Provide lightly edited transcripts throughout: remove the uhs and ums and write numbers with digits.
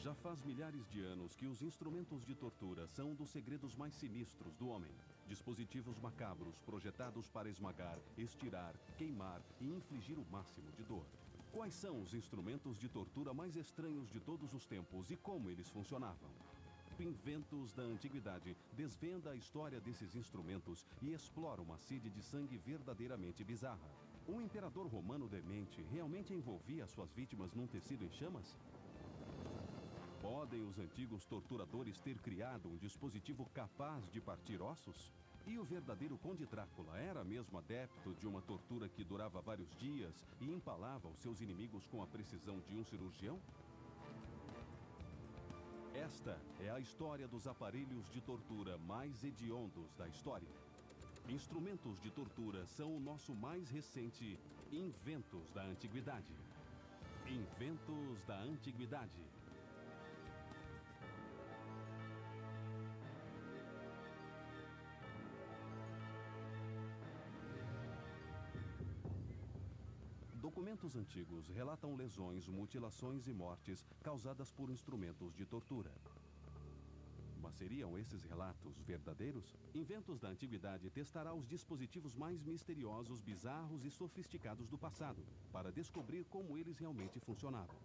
Já faz milhares de anos que os instrumentos de tortura são um dos segredos mais sinistros do homem. Dispositivos macabros projetados para esmagar, estirar, queimar e infligir o máximo de dor. Quais são os instrumentos de tortura mais estranhos de todos os tempos e como eles funcionavam? Inventos da Antiguidade desvenda a história desses instrumentos e explora uma sede de sangue verdadeiramente bizarra. Um imperador romano demente realmente envolvia suas vítimas num tecido em chamas? Podem os antigos torturadores ter criado um dispositivo capaz de partir ossos? E o verdadeiro Conde Drácula era mesmo adepto de uma tortura que durava vários dias e empalava os seus inimigos com a precisão de um cirurgião? Esta é a história dos aparelhos de tortura mais hediondos da história. Instrumentos de tortura são o nosso mais recente Inventos da Antiguidade. Inventos da Antiguidade. Documentos antigos relatam lesões, mutilações e mortes causadas por instrumentos de tortura. Mas seriam esses relatos verdadeiros? Inventos da Antiguidade testará os dispositivos mais misteriosos, bizarros e sofisticados do passado, para descobrir como eles realmente funcionavam.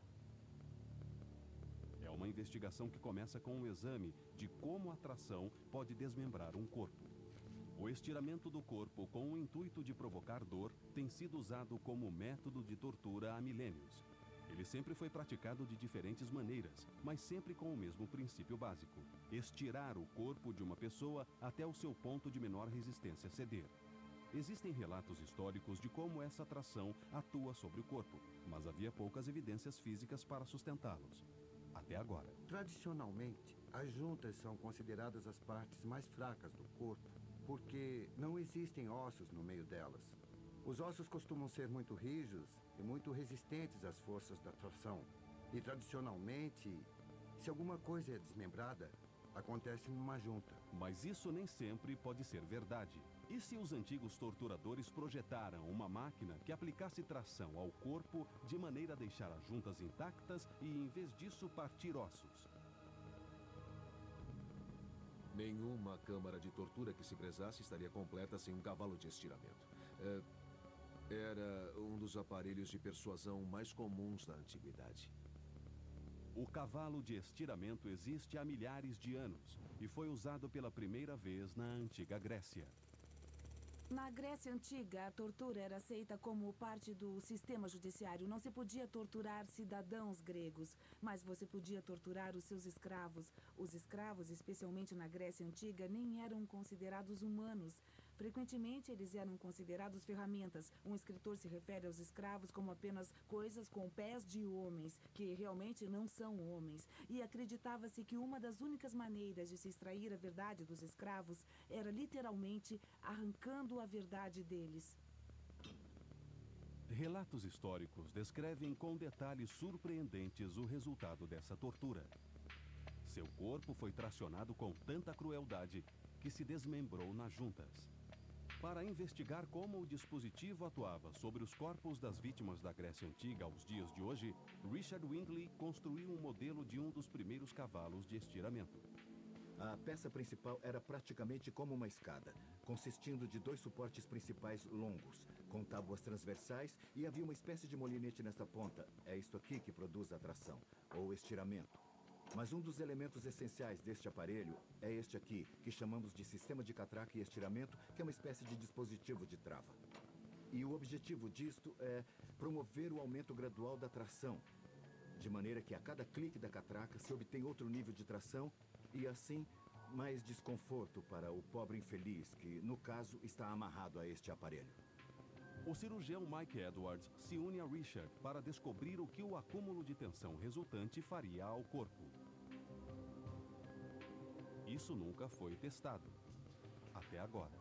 É uma investigação que começa com um exame de como a tração pode desmembrar um corpo. O estiramento do corpo com o intuito de provocar dor tem sido usado como método de tortura há milênios. Ele sempre foi praticado de diferentes maneiras, mas sempre com o mesmo princípio básico: estirar o corpo de uma pessoa até o seu ponto de menor resistência ceder. Existem relatos históricos de como essa tração atua sobre o corpo, mas havia poucas evidências físicas para sustentá-los. Até agora. Tradicionalmente, as juntas são consideradas as partes mais fracas do corpo, porque não existem ossos no meio delas. Os ossos costumam ser muito rijos e muito resistentes às forças da tração. E, tradicionalmente, se alguma coisa é desmembrada, acontece numa junta. Mas isso nem sempre pode ser verdade. E se os antigos torturadores projetaram uma máquina que aplicasse tração ao corpo de maneira a deixar as juntas intactas e, em vez disso, partir ossos? Nenhuma câmara de tortura que se prezasse estaria completa sem um cavalo de estiramento. Era um dos aparelhos de persuasão mais comuns da antiguidade. O cavalo de estiramento existe há milhares de anos e foi usado pela primeira vez na antiga Grécia. Na Grécia Antiga, a tortura era aceita como parte do sistema judiciário. Não se podia torturar cidadãos gregos, mas você podia torturar os seus escravos. Os escravos, especialmente na Grécia Antiga, nem eram considerados humanos. Frequentemente, eles eram considerados ferramentas. Um escritor se refere aos escravos como apenas coisas com pés de homens, que realmente não são homens. E acreditava-se que uma das únicas maneiras de se extrair a verdade dos escravos era literalmente arrancando a verdade deles. Relatos históricos descrevem com detalhes surpreendentes o resultado dessa tortura. Seu corpo foi tracionado com tanta crueldade que se desmembrou nas juntas. Para investigar como o dispositivo atuava sobre os corpos das vítimas da Grécia Antiga aos dias de hoje, Richard Windley construiu um modelo de um dos primeiros cavalos de estiramento. A peça principal era praticamente como uma escada, consistindo de 2 suportes principais longos, com tábuas transversais, e havia uma espécie de molinete nesta ponta. É isto aqui que produz a tração, ou estiramento. Mas um dos elementos essenciais deste aparelho é este aqui, que chamamos de sistema de catraca e estiramento, que é uma espécie de dispositivo de trava. E o objetivo disto é promover o aumento gradual da tração, de maneira que a cada clique da catraca se obtém outro nível de tração e, assim, mais desconforto para o pobre infeliz que, no caso, está amarrado a este aparelho. O cirurgião Mike Edwards se une a Richard para descobrir o que o acúmulo de tensão resultante faria ao corpo. Isso nunca foi testado. Até agora.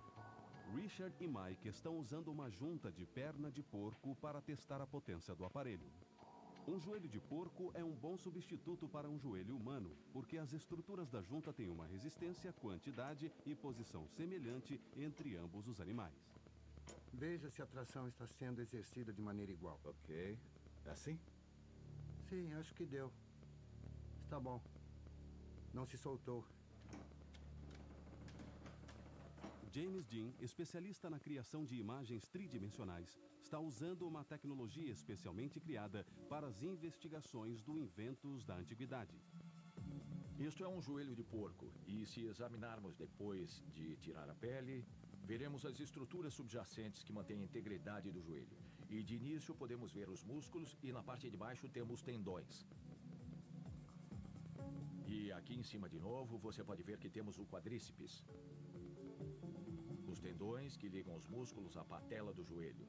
Richard e Mike estão usando uma junta de perna de porco para testar a potência do aparelho. Um joelho de porco é um bom substituto para um joelho humano, porque as estruturas da junta têm uma resistência, quantidade e posição semelhante entre ambos os animais. Veja se a tração está sendo exercida de maneira igual. Ok. Assim? Sim, acho que deu. Tá bom. Não se soltou. James Dean, especialista na criação de imagens tridimensionais, está usando uma tecnologia especialmente criada para as investigações do inventos da antiguidade. Isto é um joelho de porco, e se examinarmos depois de tirar a pele, veremos as estruturas subjacentes que mantêm a integridade do joelho. E de início podemos ver os músculos e na parte de baixo temos tendões. E aqui em cima de novo você pode ver que temos o quadríceps. Os tendões que ligam os músculos à patela do joelho.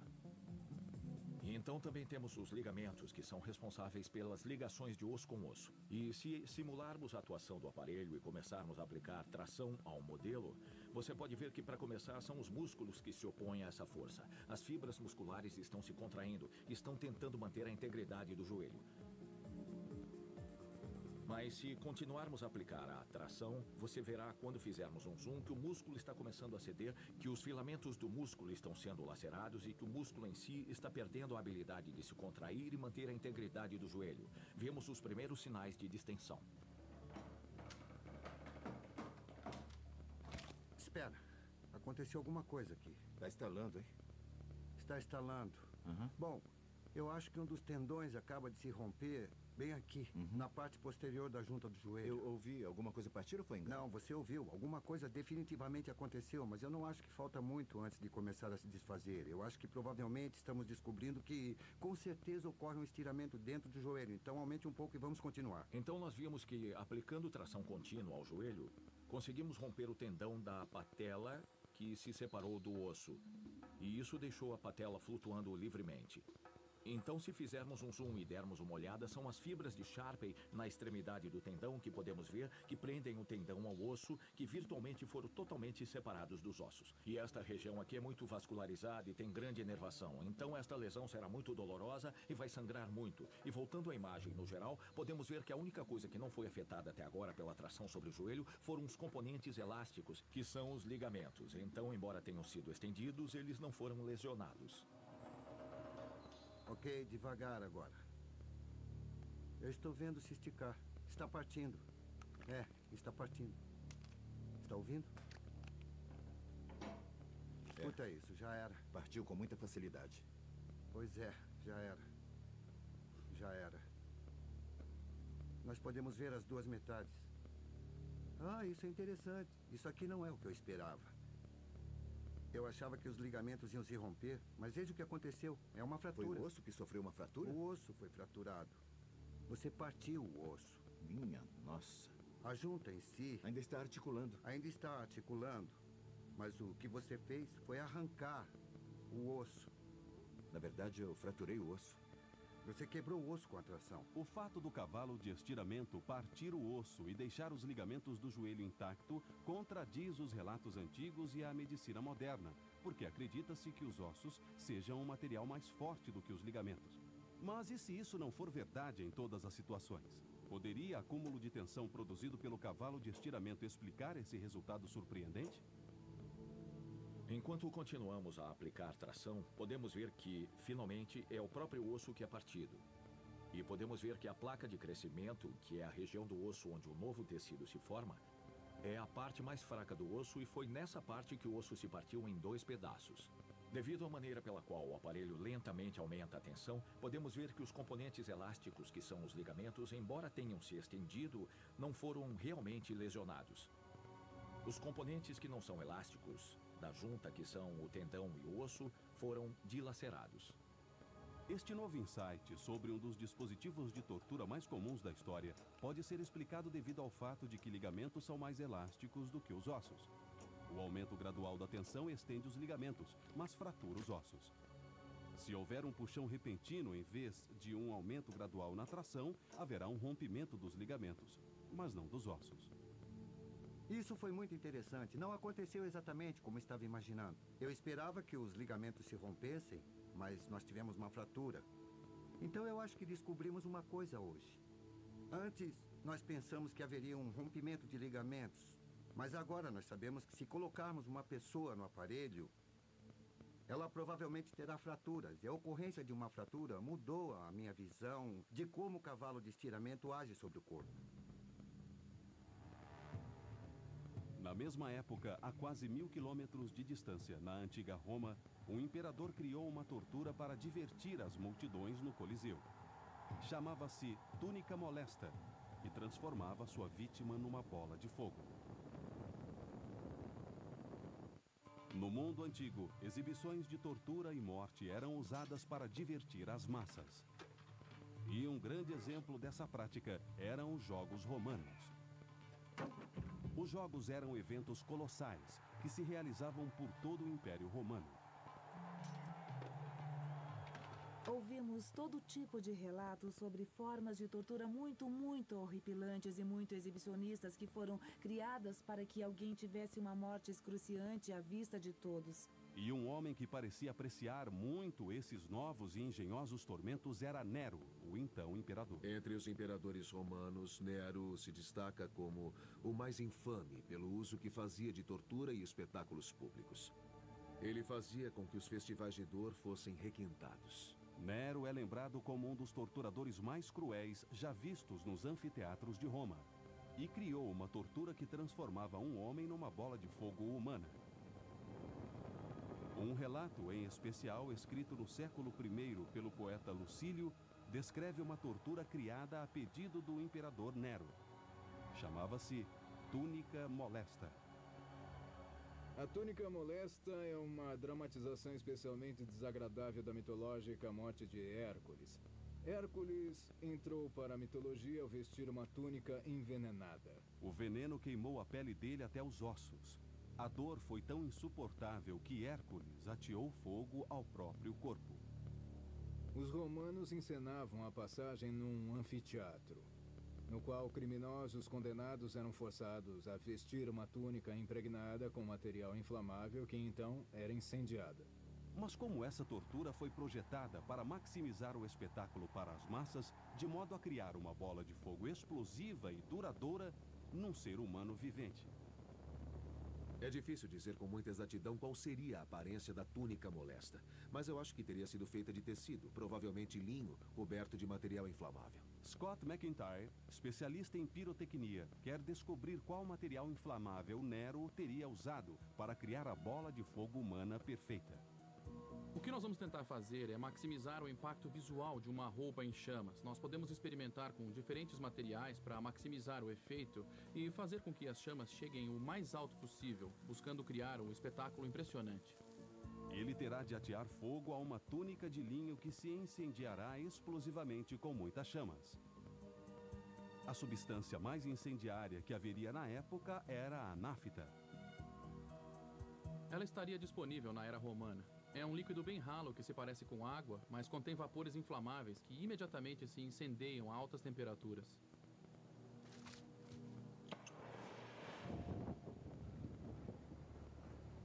E então também temos os ligamentos, que são responsáveis pelas ligações de osso com osso. E se simularmos a atuação do aparelho e começarmos a aplicar tração ao modelo, você pode ver que para começar são os músculos que se opõem a essa força. As fibras musculares estão se contraindo, estão tentando manter a integridade do joelho. Mas se continuarmos a aplicar a tração, você verá quando fizermos um zoom que o músculo está começando a ceder, que os filamentos do músculo estão sendo lacerados e que o músculo em si está perdendo a habilidade de se contrair e manter a integridade do joelho. Vemos os primeiros sinais de distensão. Espera. Aconteceu alguma coisa aqui. Tá estalando, hein? Está estalando. Bom, eu acho que um dos tendões acaba de se romper bem aqui, na parte posterior da junta do joelho. Eu ouvi alguma coisa partir ou foi engano? Não, você ouviu. Alguma coisa definitivamente aconteceu, mas eu não acho que falta muito antes de começar a se desfazer. Eu acho que provavelmente estamos descobrindo que, com certeza, ocorre um estiramento dentro do joelho. Então, aumente um pouco e vamos continuar. Então nós vimos que, aplicando tração contínua ao joelho, conseguimos romper o tendão da patela que se separou do osso. E isso deixou a patela flutuando livremente. Então, se fizermos um zoom e dermos uma olhada, são as fibras de Sharpey na extremidade do tendão que podemos ver que prendem o tendão ao osso, que virtualmente foram totalmente separados dos ossos. E esta região aqui é muito vascularizada e tem grande inervação. Então, esta lesão será muito dolorosa e vai sangrar muito. E voltando à imagem no geral, podemos ver que a única coisa que não foi afetada até agora pela tração sobre o joelho foram os componentes elásticos, que são os ligamentos. Então, embora tenham sido estendidos, eles não foram lesionados. Ok, devagar agora. Eu estou vendo se esticar. Está partindo. É, está partindo. Está ouvindo? Escuta isso, já era. Partiu com muita facilidade. Pois é, já era. Já era. Nós podemos ver as duas metades. Ah, isso é interessante. Isso aqui não é o que eu esperava. Eu achava que os ligamentos iam se romper, mas veja o que aconteceu. É uma fratura. Foi o osso que sofreu uma fratura? O osso foi fraturado. Você partiu o osso. Minha nossa. A junta em si Ainda está articulando. ainda está articulando, mas o que você fez foi arrancar o osso. Na verdade, eu fraturei o osso. Você quebrou o osso com a tração. O fato do cavalo de estiramento partir o osso e deixar os ligamentos do joelho intacto contradiz os relatos antigos e a medicina moderna, porque acredita-se que os ossos sejam um material mais forte do que os ligamentos. Mas e se isso não for verdade em todas as situações? Poderia acúmulo de tensão produzido pelo cavalo de estiramento explicar esse resultado surpreendente? Enquanto continuamos a aplicar tração, podemos ver que, finalmente, é o próprio osso que é partido. E podemos ver que a placa de crescimento, que é a região do osso onde o novo tecido se forma, é a parte mais fraca do osso e foi nessa parte que o osso se partiu em 2 pedaços. Devido à maneira pela qual o aparelho lentamente aumenta a tensão, podemos ver que os componentes elásticos, que são os ligamentos, embora tenham se estendido, não foram realmente lesionados. Os componentes que não são elásticos da junta, que são o tendão e o osso, foram dilacerados. Este novo insight sobre um dos dispositivos de tortura mais comuns da história pode ser explicado devido ao fato de que ligamentos são mais elásticos do que os ossos. O aumento gradual da tensão estende os ligamentos, mas fratura os ossos. Se houver um puxão repentino em vez de um aumento gradual na tração, haverá um rompimento dos ligamentos, mas não dos ossos. Isso foi muito interessante. Não aconteceu exatamente como estava imaginando. Eu esperava que os ligamentos se rompessem, mas nós tivemos uma fratura. Então eu acho que descobrimos uma coisa hoje. Antes, nós pensamos que haveria um rompimento de ligamentos. Mas agora nós sabemos que se colocarmos uma pessoa no aparelho, ela provavelmente terá fraturas. E a ocorrência de uma fratura mudou a minha visão de como o cavalo de estiramento age sobre o corpo. Na mesma época, a quase 1000 quilômetros de distância, na antiga Roma, um imperador criou uma tortura para divertir as multidões no Coliseu. Chamava-se túnica molesta e transformava sua vítima numa bola de fogo. No mundo antigo, exibições de tortura e morte eram usadas para divertir as massas. E um grande exemplo dessa prática eram os Jogos Romanos. Os jogos eram eventos colossais que se realizavam por todo o Império Romano. Ouvimos todo tipo de relatos sobre formas de tortura muito horripilantes e muito exibicionistas que foram criadas para que alguém tivesse uma morte excruciante à vista de todos. E um homem que parecia apreciar muito esses novos e engenhosos tormentos era Nero, o então imperador. Entre os imperadores romanos, Nero se destaca como o mais infame pelo uso que fazia de tortura e espetáculos públicos. Ele fazia com que os festivais de dor fossem requintados. Nero é lembrado como um dos torturadores mais cruéis já vistos nos anfiteatros de Roma. E criou uma tortura que transformava um homem numa bola de fogo humana. Um relato em especial, escrito no século I pelo poeta Lucílio, descreve uma tortura criada a pedido do imperador Nero. Chamava-se túnica molesta. A túnica molesta é uma dramatização especialmente desagradável da mitológica morte de Hércules. Hércules entrou para a mitologia ao vestir uma túnica envenenada. O veneno queimou a pele dele até os ossos. A dor foi tão insuportável que Hércules ateou fogo ao próprio corpo. Os romanos encenavam a passagem num anfiteatro, no qual criminosos condenados eram forçados a vestir uma túnica impregnada com material inflamável que então era incendiada. Mas como essa tortura foi projetada para maximizar o espetáculo para as massas, de modo a criar uma bola de fogo explosiva e duradoura num ser humano vivente? É difícil dizer com muita exatidão qual seria a aparência da túnica molesta, mas eu acho que teria sido feita de tecido, provavelmente linho, coberto de material inflamável. Scott McIntyre, especialista em pirotecnia, quer descobrir qual material inflamável Nero teria usado para criar a bola de fogo humana perfeita. O que nós vamos tentar fazer é maximizar o impacto visual de uma roupa em chamas. Nós podemos experimentar com diferentes materiais para maximizar o efeito e fazer com que as chamas cheguem o mais alto possível, buscando criar um espetáculo impressionante. Ele terá de atear fogo a uma túnica de linho que se incendiará explosivamente com muitas chamas. A substância mais incendiária que haveria na época era a nafta. Ela estaria disponível na era romana. É um líquido bem ralo que se parece com água, mas contém vapores inflamáveis que imediatamente se incendeiam a altas temperaturas.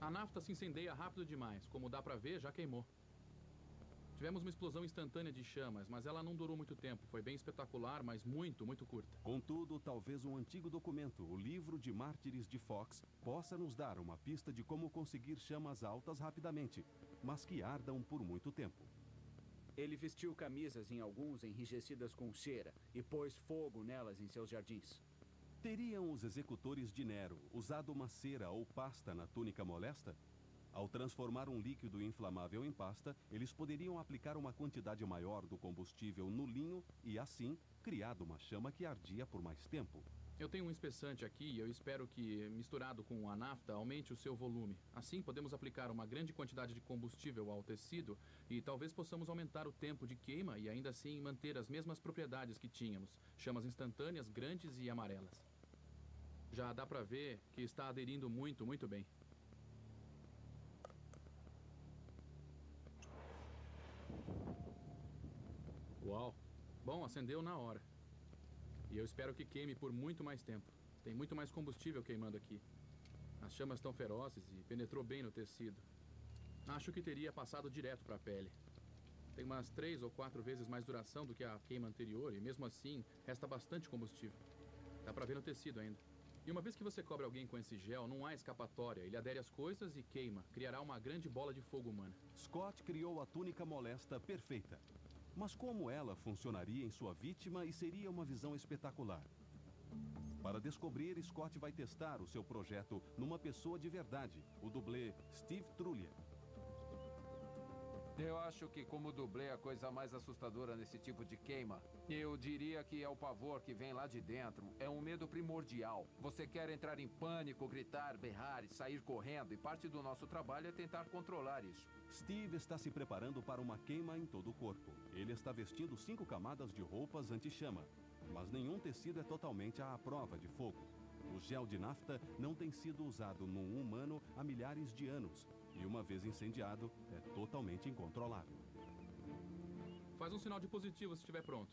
A nafta se incendeia rápido demais. Como dá pra ver, já queimou. Tivemos uma explosão instantânea de chamas, mas ela não durou muito tempo. Foi bem espetacular, mas muito curta. Contudo, talvez um antigo documento, o Livro de Mártires de Fox, possa nos dar uma pista de como conseguir chamas altas rapidamente, mas que ardam por muito tempo. Ele vestiu camisas em alguns enrijecidas com cera e pôs fogo nelas em seus jardins. Teriam os executores de Nero usado uma cera ou pasta na túnica molesta? Ao transformar um líquido inflamável em pasta, eles poderiam aplicar uma quantidade maior do combustível no linho e, assim, criado uma chama que ardia por mais tempo. Eu tenho um espessante aqui e eu espero que, misturado com a nafta, aumente o seu volume. Assim, podemos aplicar uma grande quantidade de combustível ao tecido e talvez possamos aumentar o tempo de queima e ainda assim manter as mesmas propriedades que tínhamos. Chamas instantâneas, grandes e amarelas. Já dá pra ver que está aderindo muito bem. Uau! Bom, acendeu na hora. E eu espero que queime por muito mais tempo. Tem muito mais combustível queimando aqui. As chamas estão ferozes e penetrou bem no tecido. Acho que teria passado direto para a pele. Tem umas 3 ou 4 vezes mais duração do que a queima anterior e mesmo assim resta bastante combustível. Dá para ver no tecido ainda. E uma vez que você cobre alguém com esse gel, não há escapatória. Ele adere às coisas e queima. Criará uma grande bola de fogo humana. Scott criou a túnica molesta perfeita. Mas como ela funcionaria em sua vítima e seria uma visão espetacular? Para descobrir, Scott vai testar o seu projeto numa pessoa de verdade, o dublê Steve Trullia. Eu acho que como dublê a coisa mais assustadora nesse tipo de queima, eu diria que é o pavor que vem lá de dentro. É um medo primordial. Você quer entrar em pânico, gritar, berrar e sair correndo, e parte do nosso trabalho é tentar controlar isso. Steve está se preparando para uma queima em todo o corpo. Ele está vestindo 5 camadas de roupas anti-chama, mas nenhum tecido é totalmente à prova de fogo. O gel de nafta não tem sido usado num humano há milhares de anos. E uma vez incendiado, é totalmente incontrolável. Faz um sinal de positivo se estiver pronto.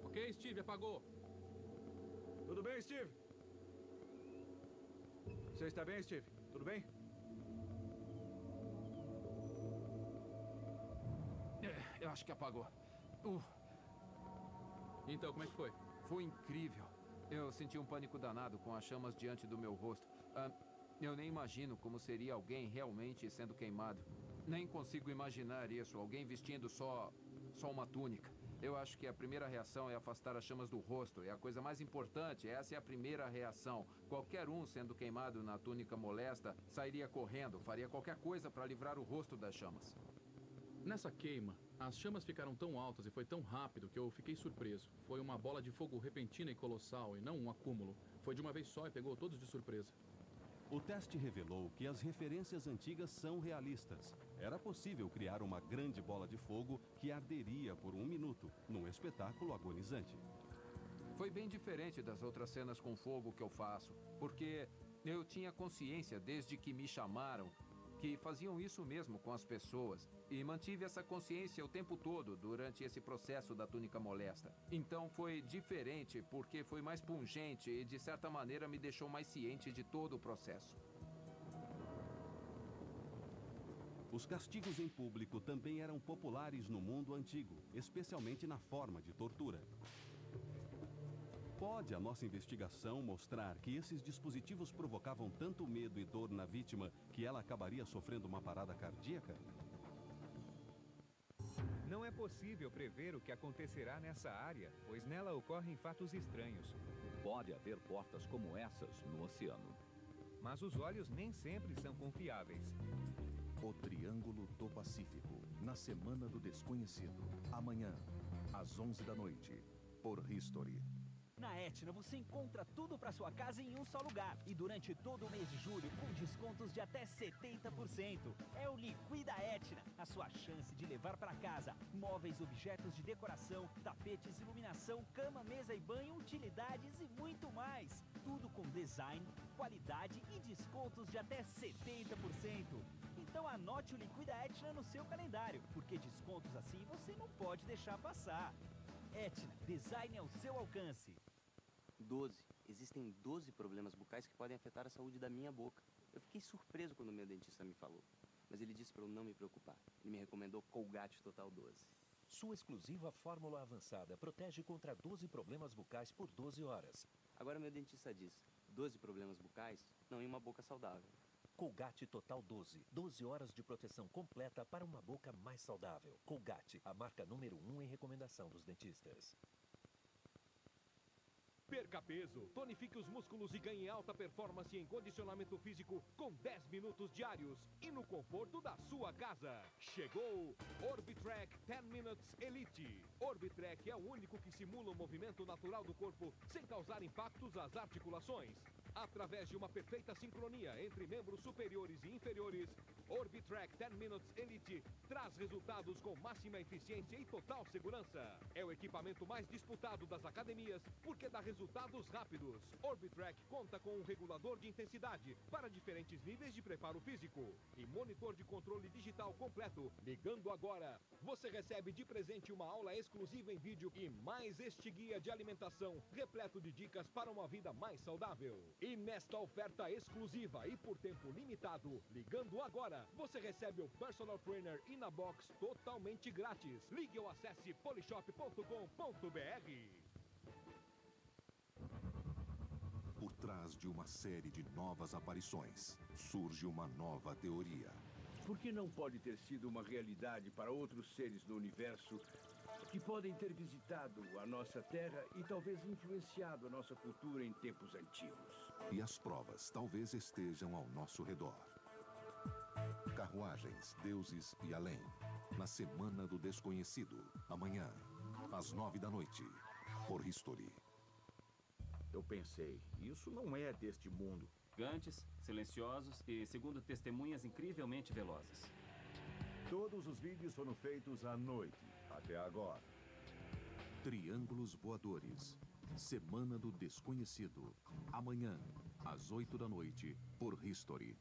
Ok, Steve, apagou. Tudo bem, Steve? Você está bem, Steve? Tudo bem? Eu acho que apagou. Então, como é que foi? Foi incrível. Eu senti um pânico danado com as chamas diante do meu rosto. Eu nem imagino como seria alguém realmente sendo queimado. Nem consigo imaginar isso. Alguém vestindo só uma túnica. Eu acho que a primeira reação é afastar as chamas do rosto. É a coisa mais importante. Essa é a primeira reação. Qualquer um sendo queimado na túnica molesta sairia correndo, faria qualquer coisa para livrar o rosto das chamas. Nessa queima, as chamas ficaram tão altas e foi tão rápido que eu fiquei surpreso. Foi uma bola de fogo repentina e colossal, e não um acúmulo. Foi de uma vez só e pegou todos de surpresa. O teste revelou que as referências antigas são realistas. Era possível criar uma grande bola de fogo que arderia por 1 minuto, num espetáculo agonizante. Foi bem diferente das outras cenas com fogo que eu faço, porque eu tinha consciência desde que me chamaram que faziam isso mesmo com as pessoas, e mantive essa consciência o tempo todo durante esse processo da túnica molesta. Então foi diferente porque foi mais pungente e de certa maneira me deixou mais ciente de todo o processo. Os castigos em público também eram populares no mundo antigo, especialmente na forma de tortura. Pode a nossa investigação mostrar que esses dispositivos provocavam tanto medo e dor na vítima que ela acabaria sofrendo uma parada cardíaca? Não é possível prever o que acontecerá nessa área, pois nela ocorrem fatos estranhos. Pode haver portas como essas no oceano. Mas os olhos nem sempre são confiáveis. O Triângulo do Pacífico, na Semana do Desconhecido. Amanhã, às 11 da noite, por History. Na Etna você encontra tudo para sua casa em um só lugar. E durante todo o mês de julho, com descontos de até 70%. É o Liquida Etna, a sua chance de levar para casa móveis, objetos de decoração, tapetes, iluminação, cama, mesa e banho, utilidades e muito mais. Tudo com design, qualidade e descontos de até 70%. Então anote o Liquida Etna no seu calendário, porque descontos assim você não pode deixar passar. Etna, design ao seu alcance. 12. Existem 12 problemas bucais que podem afetar a saúde da minha boca. Eu fiquei surpreso quando o meu dentista me falou. Mas ele disse para eu não me preocupar. Ele me recomendou Colgate Total 12. Sua exclusiva fórmula avançada protege contra 12 problemas bucais por 12 horas. Agora meu dentista diz, 12 problemas bucais, não em uma boca saudável. Colgate Total 12. 12 horas de proteção completa para uma boca mais saudável. Colgate, a marca número 1 em recomendação dos dentistas. Perca peso, tonifique os músculos e ganhe alta performance em condicionamento físico com 10 minutos diários e no conforto da sua casa. Chegou Orbitrack 10 Minutes Elite. Orbitrack é o único que simula o movimento natural do corpo sem causar impactos às articulações. Através de uma perfeita sincronia entre membros superiores e inferiores, Orbitrack 10 Minutes Elite traz resultados com máxima eficiência e total segurança. É o equipamento mais disputado das academias porque dá resultados rápidos. Orbitrack conta com um regulador de intensidade para diferentes níveis de preparo físico e monitor de controle digital completo. Ligando agora, você recebe de presente uma aula exclusiva em vídeo e mais este guia de alimentação repleto de dicas para uma vida mais saudável. E nesta oferta exclusiva e por tempo limitado, ligando agora, você recebe o Personal Trainer InaBox totalmente grátis. Ligue ou acesse polishop.com.br. Por trás de uma série de novas aparições, surge uma nova teoria. Por que não pode ter sido uma realidade para outros seres do universo que podem ter visitado a nossa Terra e talvez influenciado a nossa cultura em tempos antigos? E as provas talvez estejam ao nosso redor. Carruagens, deuses e além. Na Semana do Desconhecido. Amanhã, às 9 da noite. Por History. Eu pensei, isso não é deste mundo. Gigantes, silenciosos e, segundo testemunhas, incrivelmente velozes. Todos os vídeos foram feitos à noite, até agora. Triângulos voadores. Semana do Desconhecido. Amanhã, às 8 da noite, por History.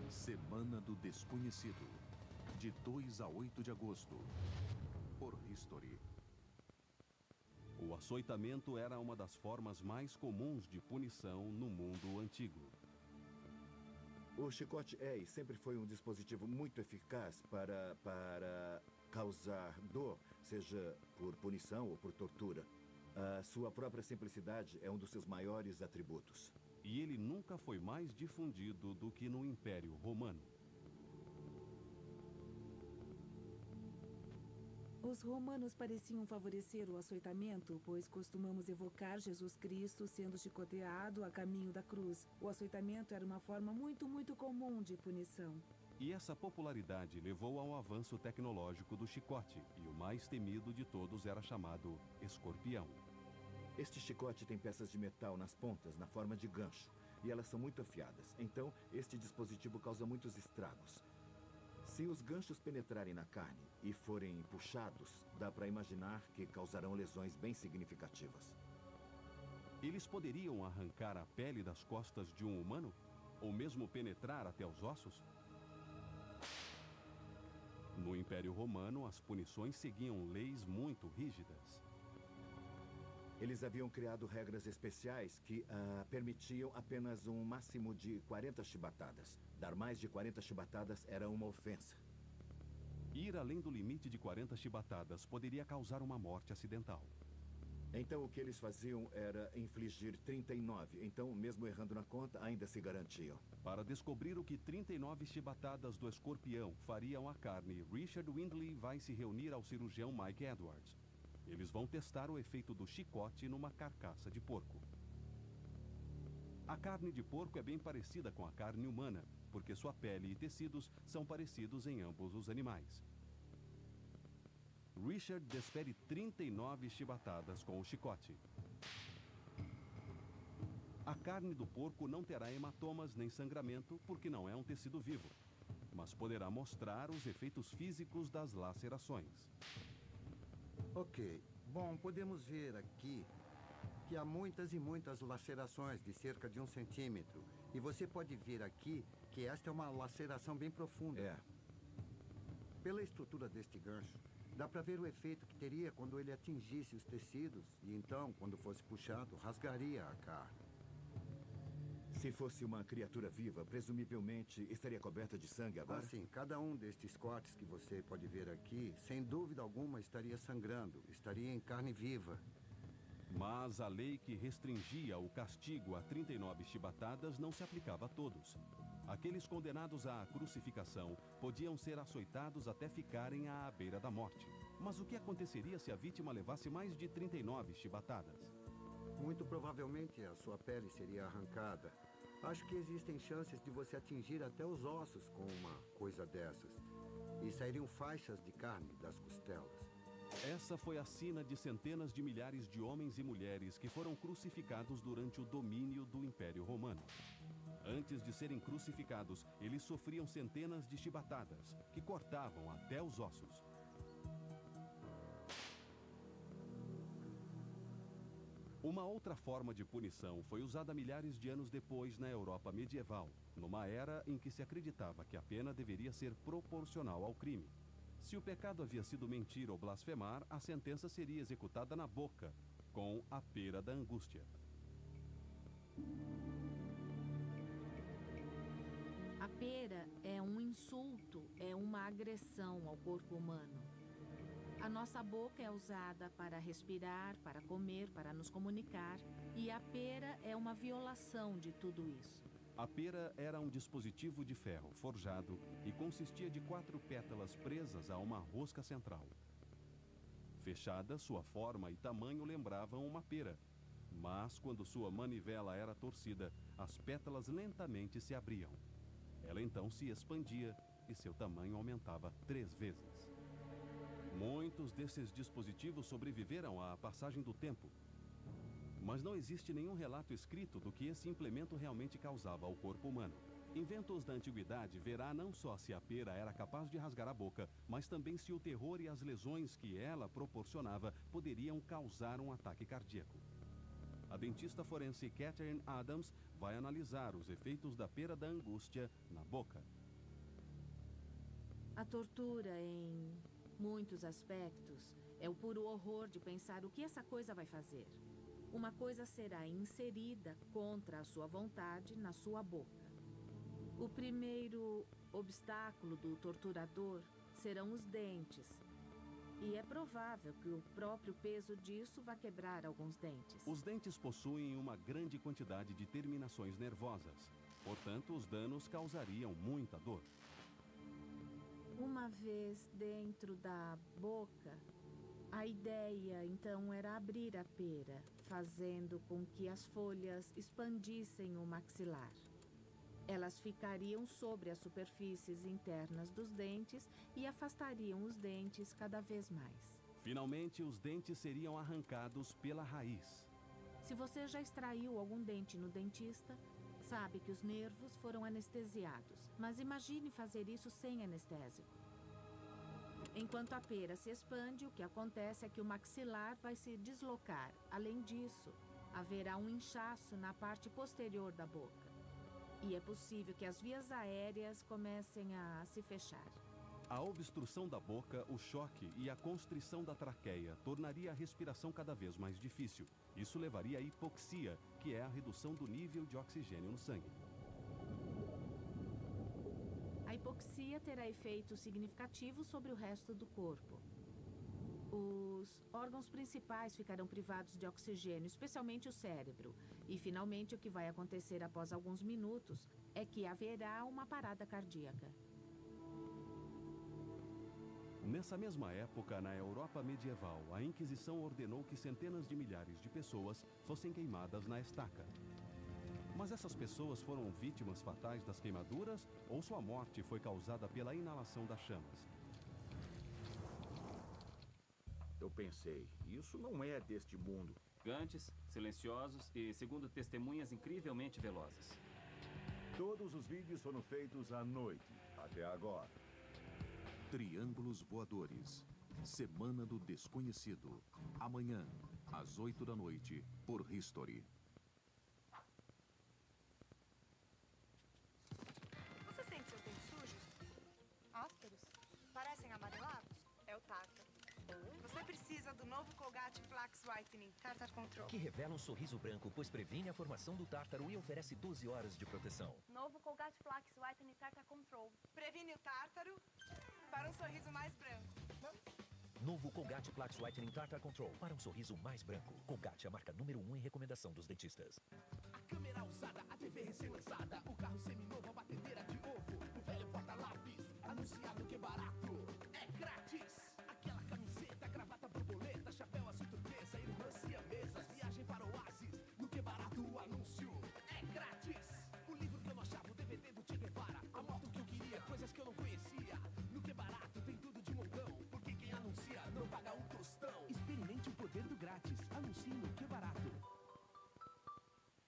Semana do Desconhecido. De 2 a 8 de agosto. Por History. O açoitamento era uma das formas mais comuns de punição no mundo antigo. O chicote EI sempre foi um dispositivo muito eficaz para causar dor, seja por punição ou por tortura. A sua própria simplicidade é um dos seus maiores atributos. E ele nunca foi mais difundido do que no Império Romano. Os romanos pareciam favorecer o açoitamento, pois costumamos evocar Jesus Cristo sendo chicoteado a caminho da cruz. O açoitamento era uma forma muito comum de punição. E essa popularidade levou ao avanço tecnológico do chicote, e o mais temido de todos era chamado escorpião. Este chicote tem peças de metal nas pontas, na forma de gancho, e elas são muito afiadas. Então, este dispositivo causa muitos estragos. Se os ganchos penetrarem na carne e forem puxados, dá para imaginar que causarão lesões bem significativas. Eles poderiam arrancar a pele das costas de um humano? Ou mesmo penetrar até os ossos? No Império Romano, as punições seguiam leis muito rígidas. Eles haviam criado regras especiais que permitiam apenas um máximo de 40 chibatadas. Dar mais de 40 chibatadas era uma ofensa. Ir além do limite de 40 chibatadas poderia causar uma morte acidental. Então o que eles faziam era infligir 39. Então, mesmo errando na conta, ainda se garantiam. Para descobrir o que 39 chibatadas do escorpião fariam à carne, Richard Windley vai se reunir ao cirurgião Mike Edwards. Eles vão testar o efeito do chicote numa carcaça de porco. A carne de porco é bem parecida com a carne humana, porque sua pele e tecidos são parecidos em ambos os animais. Richard desfere 39 chibatadas com o chicote. A carne do porco não terá hematomas nem sangramento, porque não é um tecido vivo, mas poderá mostrar os efeitos físicos das lacerações. Ok. Bom, podemos ver aqui que há muitas e muitas lacerações de cerca de 1 centímetro. E você pode ver aqui que esta é uma laceração bem profunda. É. Pela estrutura deste gancho, dá para ver o efeito que teria quando ele atingisse os tecidos e então, quando fosse puxado, rasgaria a carne. Se fosse uma criatura viva, presumivelmente estaria coberta de sangue agora? Assim, cada um destes cortes que você pode ver aqui, sem dúvida alguma, estaria sangrando, estaria em carne viva. Mas a lei que restringia o castigo a 39 chibatadas não se aplicava a todos. Aqueles condenados à crucificação podiam ser açoitados até ficarem à beira da morte. Mas o que aconteceria se a vítima levasse mais de 39 chibatadas? Muito provavelmente a sua pele seria arrancada. Acho que existem chances de você atingir até os ossos com uma coisa dessas. E sairiam faixas de carne das costelas. Essa foi a sina de centenas de milhares de homens e mulheres que foram crucificados durante o domínio do Império Romano. Antes de serem crucificados, eles sofriam centenas de chibatadas, que cortavam até os ossos. Uma outra forma de punição foi usada milhares de anos depois na Europa medieval, numa era em que se acreditava que a pena deveria ser proporcional ao crime. Se o pecado havia sido mentir ou blasfemar, a sentença seria executada na boca, com a pera da angústia. A pera é um insulto, é uma agressão ao corpo humano. A nossa boca é usada para respirar, para comer, para nos comunicar, e a pera é uma violação de tudo isso. A pera era um dispositivo de ferro forjado e consistia de 4 pétalas presas a uma rosca central. Fechada, sua forma e tamanho lembravam uma pera, mas quando sua manivela era torcida, as pétalas lentamente se abriam. Ela então se expandia e seu tamanho aumentava 3 vezes. Muitos desses dispositivos sobreviveram à passagem do tempo. Mas não existe nenhum relato escrito do que esse implemento realmente causava ao corpo humano. Inventos da antiguidade verá não só se a pera era capaz de rasgar a boca, mas também se o terror e as lesões que ela proporcionava poderiam causar um ataque cardíaco. A dentista forense Catherine Adams vai analisar os efeitos da pera da angústia na boca. A tortura, em muitos aspectos, é o puro horror de pensar o que essa coisa vai fazer. Uma coisa será inserida contra a sua vontade na sua boca. O primeiro obstáculo do torturador serão os dentes. E é provável que o próprio peso disso vá quebrar alguns dentes. Os dentes possuem uma grande quantidade de terminações nervosas. Portanto, os danos causariam muita dor. Uma vez dentro da boca, a ideia então era abrir a pera, fazendo com que as folhas expandissem o maxilar. Elas ficariam sobre as superfícies internas dos dentes e afastariam os dentes cada vez mais. Finalmente, os dentes seriam arrancados pela raiz. Se você já extraiu algum dente no dentista, sabe que os nervos foram anestesiados. Mas imagine fazer isso sem anestésico. Enquanto a pera se expande, o que acontece é que o maxilar vai se deslocar. Além disso, haverá um inchaço na parte posterior da boca. E é possível que as vias aéreas comecem a se fechar. A obstrução da boca, o choque e a constrição da traqueia tornaria a respiração cada vez mais difícil. Isso levaria à hipoxia, que é a redução do nível de oxigênio no sangue. A hipoxia terá efeitos significativos sobre o resto do corpo. Os órgãos principais ficarão privados de oxigênio, especialmente o cérebro. E, finalmente, o que vai acontecer após alguns minutos é que haverá uma parada cardíaca. Nessa mesma época, na Europa medieval, a Inquisição ordenou que centenas de milhares de pessoas fossem queimadas na estaca. Mas essas pessoas foram vítimas fatais das queimaduras ou sua morte foi causada pela inalação das chamas? Eu pensei, isso não é deste mundo. Gigantes, silenciosos e, segundo testemunhas, incrivelmente velozes. Todos os vídeos foram feitos à noite, até agora. Triângulos Voadores. Semana do Desconhecido. Amanhã, às 8 da noite, por History. Você sente seus dentes sujos? Ásperos? Parecem amarelados? É o tártaro. Você precisa do novo Colgate Flax Whitening Tartar Control. Que revela um sorriso branco, pois previne a formação do tártaro e oferece 12 horas de proteção. Novo Colgate Flax Whitening Tartar Control. Previne o tártaro para um sorriso mais branco. Vamos? Novo Colgate Plaque Whitening Tartar Control para um sorriso mais branco. Colgate, a marca número 1 em recomendação dos dentistas. A câmera usada, a TV recém-lançada, o carro seminovo, a batedeira de ovo, o velho porta-lápis, anunciado que é barato, é grátis. Aquela camiseta, gravata borboleta, chapéu azul turquesa, irmã siamesas, viagem para o oásis, no que é barato o anúncio, é grátis. O livro que eu não achava, o DVD do Che Guevara, a moto que eu queria, coisas que eu não conhecia, no que é barato tem tudo de montão, porque quem anuncia não paga um tostão. Experimente o poder do grátis, anuncie no que é barato.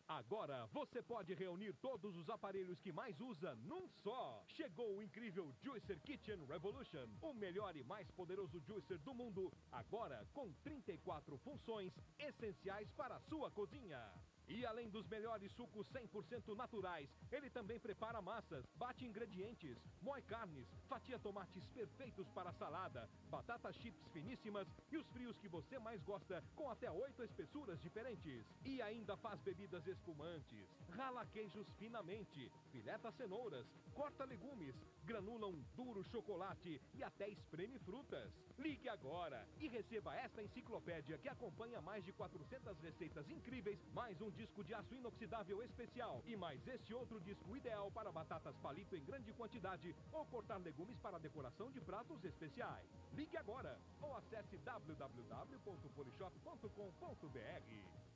Agora você pode reunir todos os aparelhos que mais usa num só. Chegou o incrível Juicer Kitchen Revolution, o melhor e mais poderoso juicer do mundo, agora com 34 funções essenciais para a sua cozinha. E além dos melhores sucos 100% naturais, ele também prepara massas, bate ingredientes, moe carnes, fatia tomates perfeitos para salada, batatas chips finíssimas e os frios que você mais gosta, com até 8 espessuras diferentes. E ainda faz bebidas espumantes, rala queijos finamente, fileta cenouras, corta legumes, granula um duro chocolate e até espreme frutas. Ligue agora e receba esta enciclopédia que acompanha mais de 400 receitas incríveis, mais um disco de aço inoxidável especial e mais esse outro disco ideal para batatas palito em grande quantidade ou cortar legumes para decoração de pratos especiais. Ligue agora ou acesse www.polishop.com.br.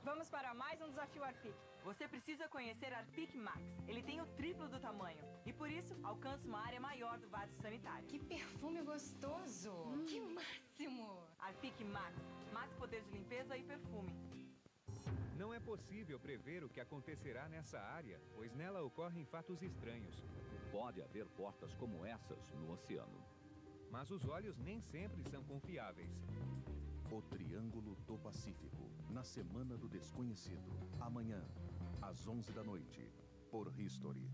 Vamos para mais um desafio Arpic. Você precisa conhecer Arpic Max. Ele tem o triplo do tamanho e, por isso, alcança uma área maior do vaso sanitário. Que perfume gostoso! Que máximo! Arpic Max. Mais poder de limpeza e perfume. Não é possível prever o que acontecerá nessa área, pois nela ocorrem fatos estranhos. Pode haver portas como essas no oceano. Mas os olhos nem sempre são confiáveis. O Triângulo do Pacífico, na Semana do Desconhecido. Amanhã, às 11 da noite, por History.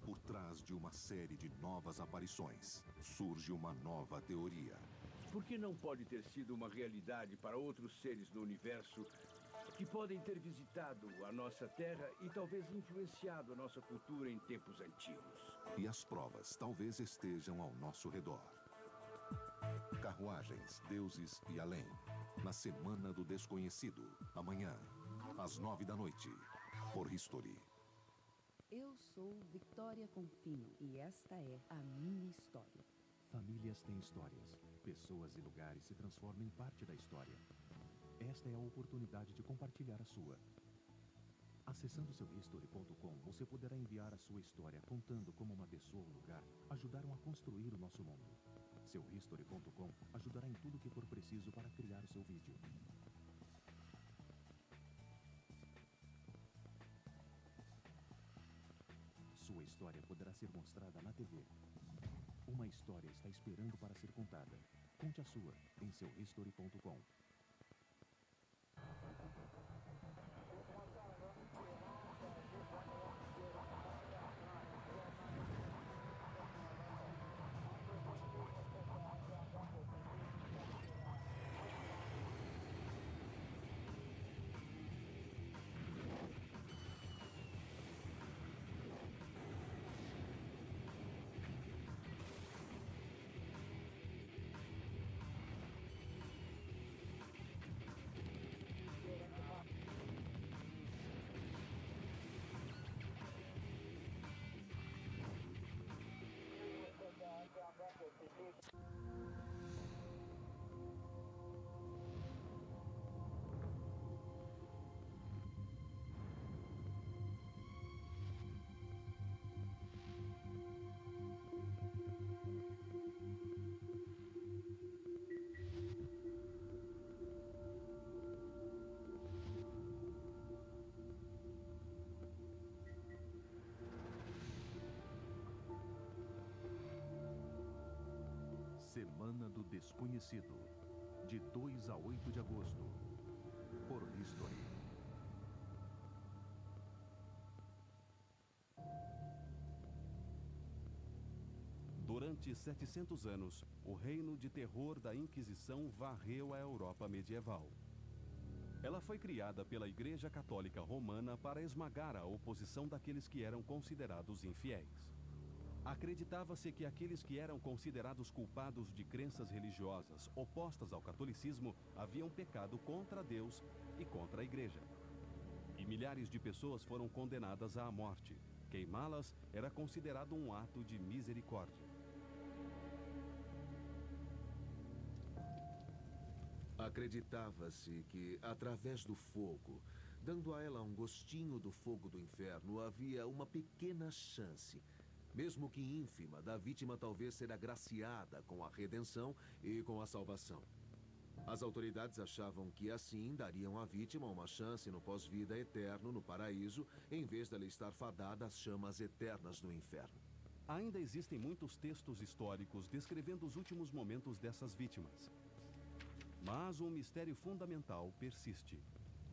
Por trás de uma série de novas aparições, surge uma nova teoria. Por que não pode ter sido uma realidade para outros seres no universo que podem ter visitado a nossa Terra e talvez influenciado a nossa cultura em tempos antigos? E as provas talvez estejam ao nosso redor. Carruagens, deuses e além. Na Semana do Desconhecido. Amanhã, às 9 da noite. Por History. Eu sou Victoria Confino e esta é a minha história. Famílias têm histórias. Pessoas e lugares se transformam em parte da história. Esta é a oportunidade de compartilhar a sua. Acessando seuhistory.com, você poderá enviar a sua história contando como uma pessoa ou lugar ajudaram a construir o nosso mundo. Seuhistory.com ajudará em tudo o que for preciso para criar o seu vídeo. Sua história poderá ser mostrada na TV. Uma história está esperando para ser contada. Conte a sua em seuhistory.com. Semana do Desconhecido, de 2 a 8 de agosto, por History. Durante 700 anos, o reino de terror da Inquisição varreu a Europa medieval. Ela foi criada pela Igreja Católica Romana para esmagar a oposição daqueles que eram considerados infiéis. Acreditava-se que aqueles que eram considerados culpados de crenças religiosas opostas ao catolicismo haviam pecado contra Deus e contra a Igreja. E milhares de pessoas foram condenadas à morte. Queimá-las era considerado um ato de misericórdia. Acreditava-se que, através do fogo, dando a ela um gostinho do fogo do inferno, havia uma pequena chance, mesmo que ínfima, da vítima talvez ser agraciada com a redenção e com a salvação. As autoridades achavam que assim dariam à vítima uma chance no pós-vida eterno no paraíso, em vez dela estar fadada às chamas eternas do inferno. Ainda existem muitos textos históricos descrevendo os últimos momentos dessas vítimas. Mas um mistério fundamental persiste.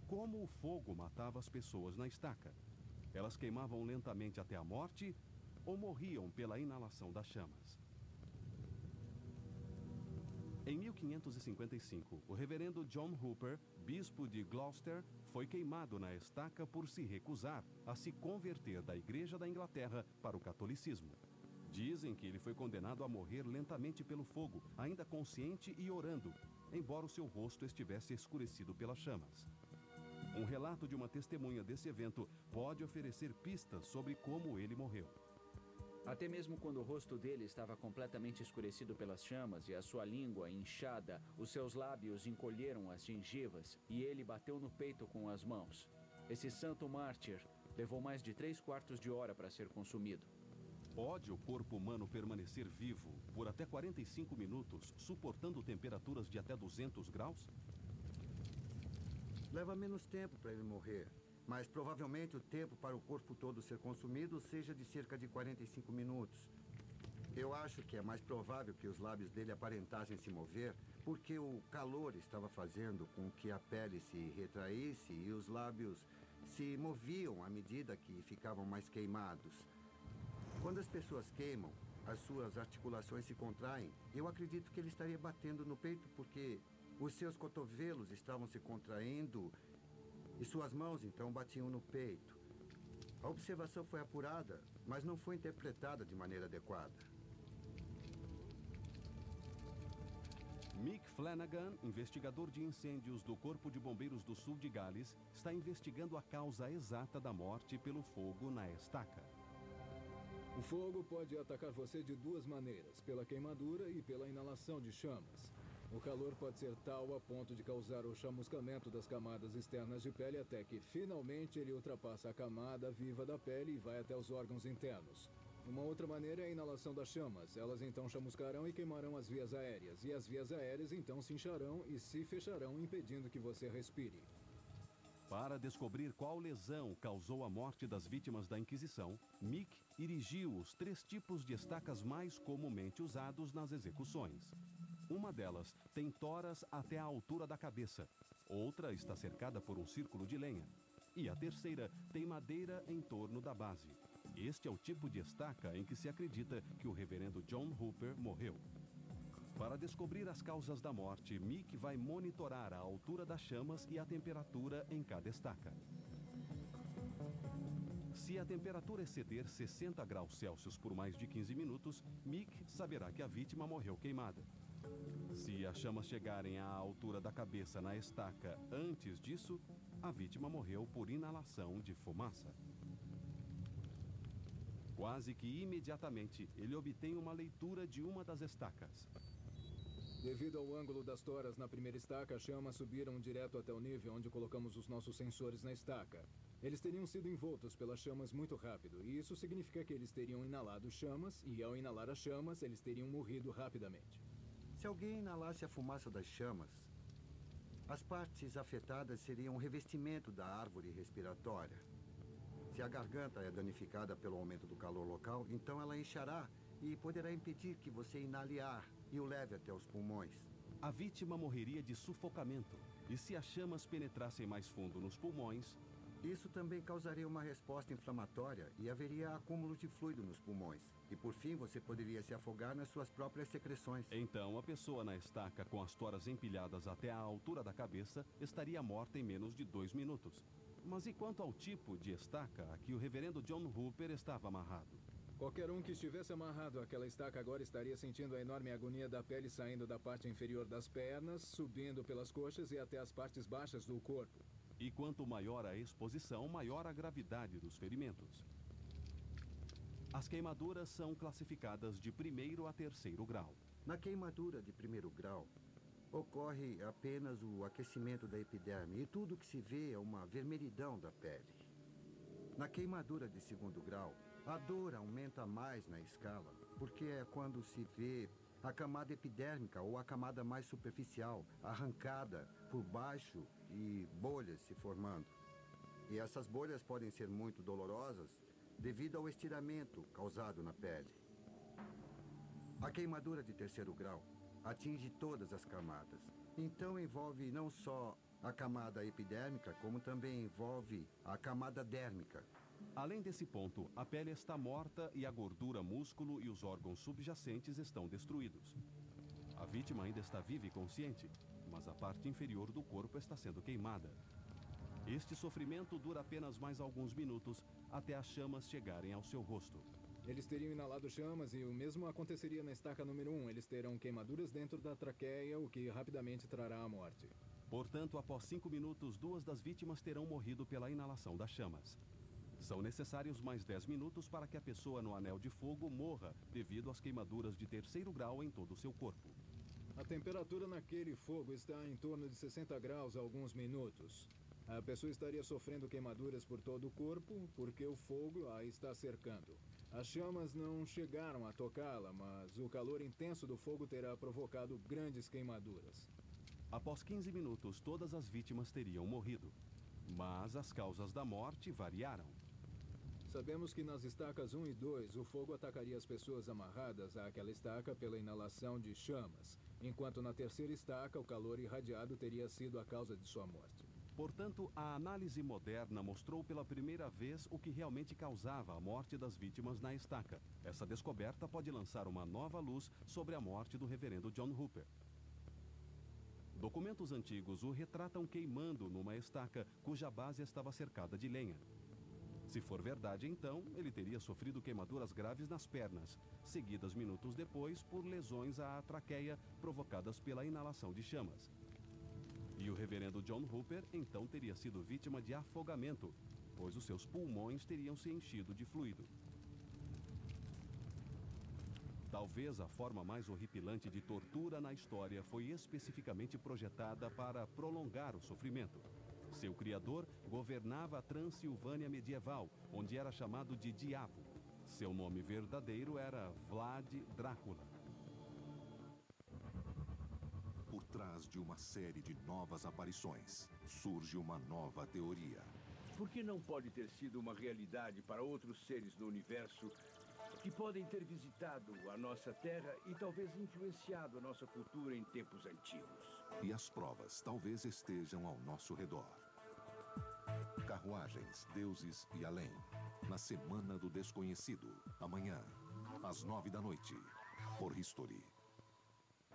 Como o fogo matava as pessoas na estaca? Elas queimavam lentamente até a morte ou morriam pela inalação das chamas? Em 1555, o reverendo John Hooper, bispo de Gloucester, foi queimado na estaca por se recusar a se converter da Igreja da Inglaterra para o catolicismo. Dizem que ele foi condenado a morrer lentamente pelo fogo, ainda consciente e orando, embora o seu rosto estivesse escurecido pelas chamas. Um relato de uma testemunha desse evento pode oferecer pistas sobre como ele morreu. Até mesmo quando o rosto dele estava completamente escurecido pelas chamas e a sua língua inchada, os seus lábios encolheram as gengivas e ele bateu no peito com as mãos. Esse santo mártir levou mais de 3/4 de hora para ser consumido. Pode o corpo humano permanecer vivo por até 45 minutos, suportando temperaturas de até 200 graus? Leva menos tempo para ele morrer, mas provavelmente o tempo para o corpo todo ser consumido seja de cerca de 45 minutos. Eu acho que é mais provável que os lábios dele aparentassem se mover, porque o calor estava fazendo com que a pele se retraísse e os lábios se moviam à medida que ficavam mais queimados. Quando as pessoas queimam, as suas articulações se contraem. Eu acredito que ele estaria batendo no peito porque os seus cotovelos estavam se contraindo e suas mãos, então, batiam no peito. A observação foi apurada, mas não foi interpretada de maneira adequada. Mick Flanagan, investigador de incêndios do Corpo de Bombeiros do Sul de Gales, está investigando a causa exata da morte pelo fogo na estaca. O fogo pode atacar você de duas maneiras, pela queimadura e pela inalação de chamas. O calor pode ser tal a ponto de causar o chamuscamento das camadas externas de pele até que, finalmente, ele ultrapassa a camada viva da pele e vai até os órgãos internos. Uma outra maneira é a inalação das chamas. Elas então chamuscarão e queimarão as vias aéreas. E as vias aéreas então se incharão e se fecharão, impedindo que você respire. Para descobrir qual lesão causou a morte das vítimas da Inquisição, Mick erigiu os 3 tipos de estacas mais comumente usados nas execuções. Uma delas tem toras até a altura da cabeça, outra está cercada por um círculo de lenha, e a terceira tem madeira em torno da base. Este é o tipo de estaca em que se acredita que o reverendo John Hooper morreu. Para descobrir as causas da morte, Mick vai monitorar a altura das chamas e a temperatura em cada estaca. Se a temperatura exceder 60 graus Celsius por mais de 15 minutos, Mick saberá que a vítima morreu queimada. Se as chamas chegarem à altura da cabeça na estaca antes disso, a vítima morreu por inalação de fumaça. Quase que imediatamente, ele obtém uma leitura de uma das estacas. Devido ao ângulo das toras na primeira estaca, as chamas subiram direto até o nível onde colocamos os nossos sensores na estaca. Eles teriam sido envoltos pelas chamas muito rápido, e isso significa que eles teriam inalado chamas, e ao inalar as chamas, eles teriam morrido rapidamente. Se alguém inalasse a fumaça das chamas, as partes afetadas seriam o revestimento da árvore respiratória. Se a garganta é danificada pelo aumento do calor local, então ela inchará e poderá impedir que você inale ar e o leve até os pulmões. A vítima morreria de sufocamento, e se as chamas penetrassem mais fundo nos pulmões... Isso também causaria uma resposta inflamatória e haveria acúmulo de fluido nos pulmões. E por fim, você poderia se afogar nas suas próprias secreções. Então, a pessoa na estaca com as toras empilhadas até a altura da cabeça estaria morta em menos de 2 minutos. Mas e quanto ao tipo de estaca a que o reverendo John Hooper estava amarrado? Qualquer um que estivesse amarrado àquela estaca agora estaria sentindo a enorme agonia da pele saindo da parte inferior das pernas, subindo pelas coxas e até as partes baixas do corpo. E quanto maior a exposição, maior a gravidade dos ferimentos. As queimaduras são classificadas de 1º a 3º grau. Na queimadura de 1º grau, ocorre apenas o aquecimento da epiderme e tudo que se vê é uma vermelhidão da pele. Na queimadura de 2º grau, a dor aumenta mais na escala, porque é quando se vê a camada epidérmica ou a camada mais superficial arrancada por baixo e bolhas se formando. E essas bolhas podem ser muito dolorosas devido ao estiramento causado na pele. A queimadura de 3º grau atinge todas as camadas. Então envolve não só a camada epidérmica, como também envolve a camada dérmica. Além desse ponto, a pele está morta e a gordura, músculo e os órgãos subjacentes estão destruídos. A vítima ainda está viva e consciente, mas a parte inferior do corpo está sendo queimada. Este sofrimento dura apenas mais alguns minutos até as chamas chegarem ao seu rosto. Eles teriam inalado chamas e o mesmo aconteceria na estaca número 1. Eles terão queimaduras dentro da traqueia, o que rapidamente trará a morte. Portanto, após 5 minutos, 2 das vítimas terão morrido pela inalação das chamas. São necessários mais 10 minutos para que a pessoa no anel de fogo morra devido às queimaduras de 3º grau em todo o seu corpo. A temperatura naquele fogo está em torno de 60 graus há alguns minutos. A pessoa estaria sofrendo queimaduras por todo o corpo porque o fogo a está cercando. As chamas não chegaram a tocá-la, mas o calor intenso do fogo terá provocado grandes queimaduras. Após 15 minutos, todas as vítimas teriam morrido. Mas as causas da morte variaram. Sabemos que nas estacas 1 e 2, o fogo atacaria as pessoas amarradas àquela estaca pela inalação de chamas, enquanto na 3ª estaca, o calor irradiado teria sido a causa de sua morte. Portanto, a análise moderna mostrou pela primeira vez o que realmente causava a morte das vítimas na estaca. Essa descoberta pode lançar uma nova luz sobre a morte do reverendo John Hooper. Documentos antigos o retratam queimando numa estaca cuja base estava cercada de lenha. Se for verdade, então, ele teria sofrido queimaduras graves nas pernas, seguidas minutos depois por lesões à traqueia provocadas pela inalação de chamas. E o reverendo John Hooper, então, teria sido vítima de afogamento, pois os seus pulmões teriam se enchido de fluido. Talvez a forma mais horripilante de tortura na história foi especificamente projetada para prolongar o sofrimento. Seu criador governava a Transilvânia medieval, onde era chamado de Diabo. Seu nome verdadeiro era Vlad Drácula. Por trás de uma série de novas aparições, surge uma nova teoria. Por que não pode ter sido uma realidade para outros seres no universo que podem ter visitado a nossa Terra e talvez influenciado a nossa cultura em tempos antigos? E as provas talvez estejam ao nosso redor. Carruagens, deuses e além. Na Semana do Desconhecido. Amanhã, às 9 da noite. Por History.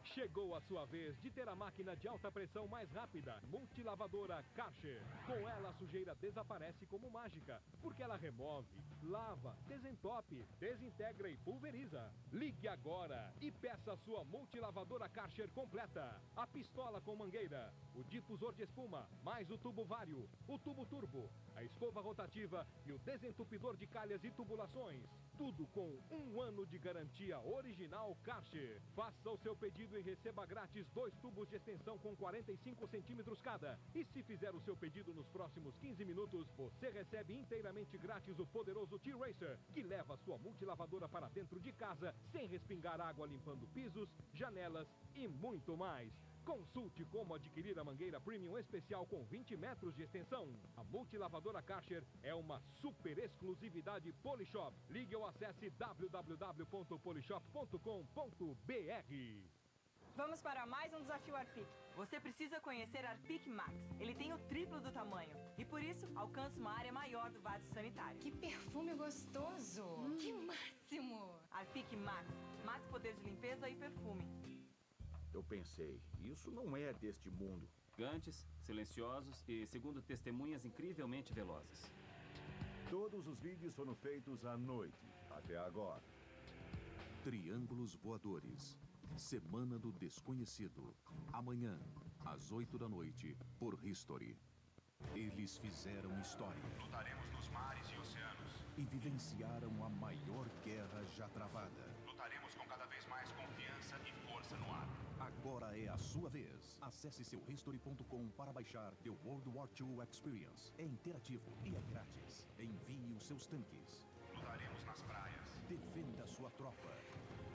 Chegou a sua vez de ter a máquina de alta pressão mais rápida, multilavadora Karcher. Com ela, a sujeira desaparece como mágica, porque ela remove, lava, desentope, desintegra e pulveriza. Ligue agora e peça a sua multilavadora Karcher completa. A pistola com mangueira, o difusor de espuma, mais o tubo vário, o tubo turbo, a escova rotativa e o desentupidor de calhas e tubulações. Tudo com 1 ano de garantia original Karcher. Faça o seu pedido e receba grátis 2 tubos de extensão com 45 centímetros cada. E se fizer o seu pedido nos próximos 15 minutos, você recebe inteiramente grátis o poderoso T-Racer, que leva a sua multilavadora para dentro de casa, sem respingar água, limpando pisos, janelas e muito mais. Consulte como adquirir a mangueira Premium especial com 20 metros de extensão. A multilavadora Karcher é uma super exclusividade Polishop. Ligue ou acesse www.polishop.com.br. Vamos para mais um desafio Arpic. Você precisa conhecer Arpic Max. Ele tem o triplo do tamanho e, por isso, alcança uma área maior do vaso sanitário. Que perfume gostoso! Que máximo! Arpic Max. Mais poder de limpeza e perfume. Eu pensei, isso não é deste mundo. Gigantes, silenciosos e, segundo testemunhas, incrivelmente velozes. Todos os vídeos foram feitos à noite. Até agora. Triângulos Voadores. Semana do Desconhecido. Amanhã, às 8 da noite, por History. Eles fizeram história. Lutaremos nos mares e oceanos. E vivenciaram a maior guerra já travada. Lutaremos com cada vez mais confiança e força no ar. Agora é a sua vez. Acesse seuhistory.com para baixar The World War II Experience. É interativo e é grátis. Envie os seus tanques. Lutaremos nas praias. Defenda sua tropa.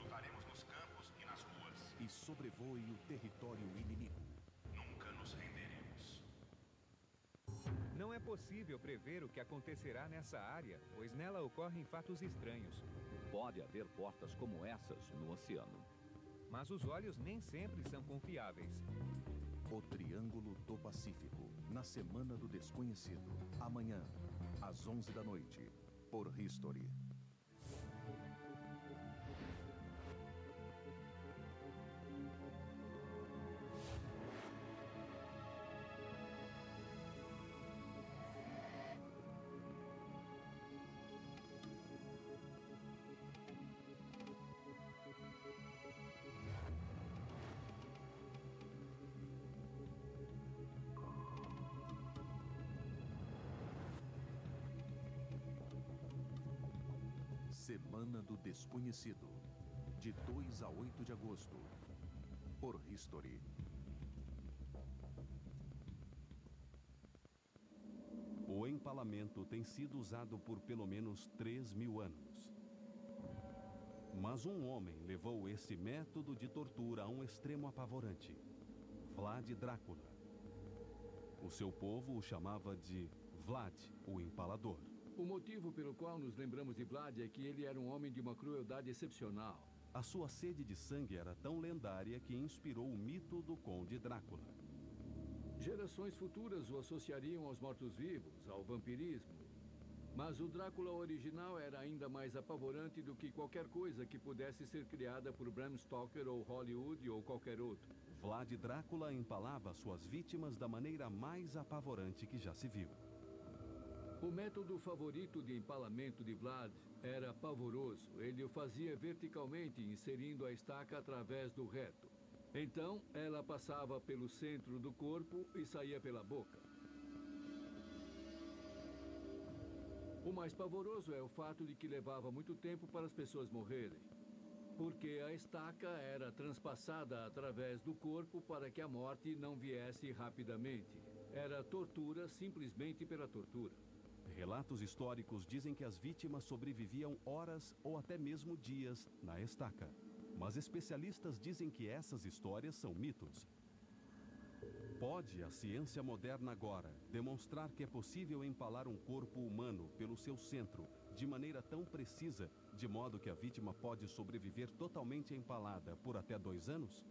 Lutaremos nos campos e nas ruas. E sobrevoe o território inimigo. Nunca nos renderemos. Não é possível prever o que acontecerá nessa área, pois nela ocorrem fatos estranhos. Pode haver portas como essas no oceano. Mas os olhos nem sempre são confiáveis. O Triângulo do Pacífico, na Semana do Desconhecido. Amanhã, às 11 da noite, por History. Semana do Desconhecido, de 2 a 8 de agosto, por History. O empalamento tem sido usado por pelo menos 3.000 anos. Mas um homem levou esse método de tortura a um extremo apavorante. Vlad Drácula. O seu povo o chamava de Vlad, o Empalador. O motivo pelo qual nos lembramos de Vlad é que ele era um homem de uma crueldade excepcional. A sua sede de sangue era tão lendária que inspirou o mito do Conde Drácula. Gerações futuras o associariam aos mortos-vivos, ao vampirismo. Mas o Drácula original era ainda mais apavorante do que qualquer coisa que pudesse ser criada por Bram Stoker ou Hollywood ou qualquer outro. Vlad Drácula empalava suas vítimas da maneira mais apavorante que já se viu. O método favorito de empalamento de Vlad era pavoroso. Ele o fazia verticalmente, inserindo a estaca através do reto. Então, ela passava pelo centro do corpo e saía pela boca. O mais pavoroso é o fato de que levava muito tempo para as pessoas morrerem. Porque a estaca era transpassada através do corpo para que a morte não viesse rapidamente. Era tortura simplesmente pela tortura. Relatos históricos dizem que as vítimas sobreviviam horas ou até mesmo dias na estaca. Mas especialistas dizem que essas histórias são mitos. Pode a ciência moderna agora demonstrar que é possível empalar um corpo humano pelo seu centro de maneira tão precisa, de modo que a vítima pode sobreviver totalmente empalada por até 2 anos?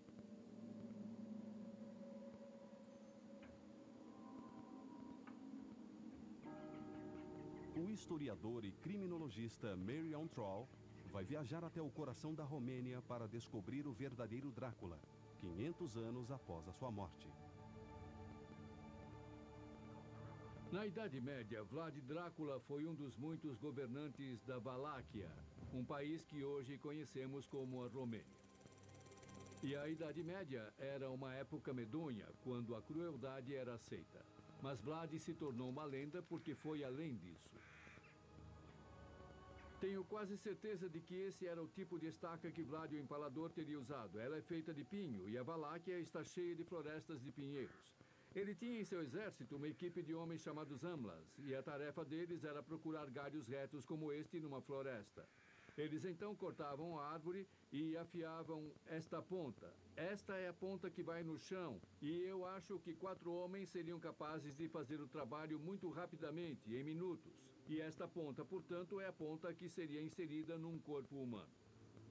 O historiador e criminologista Marion Troll vai viajar até o coração da Romênia para descobrir o verdadeiro Drácula, 500 anos após a sua morte. Na Idade Média, Vlad Drácula foi um dos muitos governantes da Valáquia, um país que hoje conhecemos como a Romênia. E a Idade Média era uma época medonha, quando a crueldade era aceita. Mas Vlad se tornou uma lenda porque foi além disso. Tenho quase certeza de que esse era o tipo de estaca que Vlad o Empalador teria usado. Ela é feita de pinho e a Valáquia está cheia de florestas de pinheiros. Ele tinha em seu exército uma equipe de homens chamados Amlas, e a tarefa deles era procurar galhos retos como este numa floresta. Eles então cortavam a árvore e afiavam esta ponta. Esta é a ponta que vai no chão, e eu acho que 4 homens seriam capazes de fazer o trabalho muito rapidamente, em minutos. E esta ponta, portanto, é a ponta que seria inserida num corpo humano.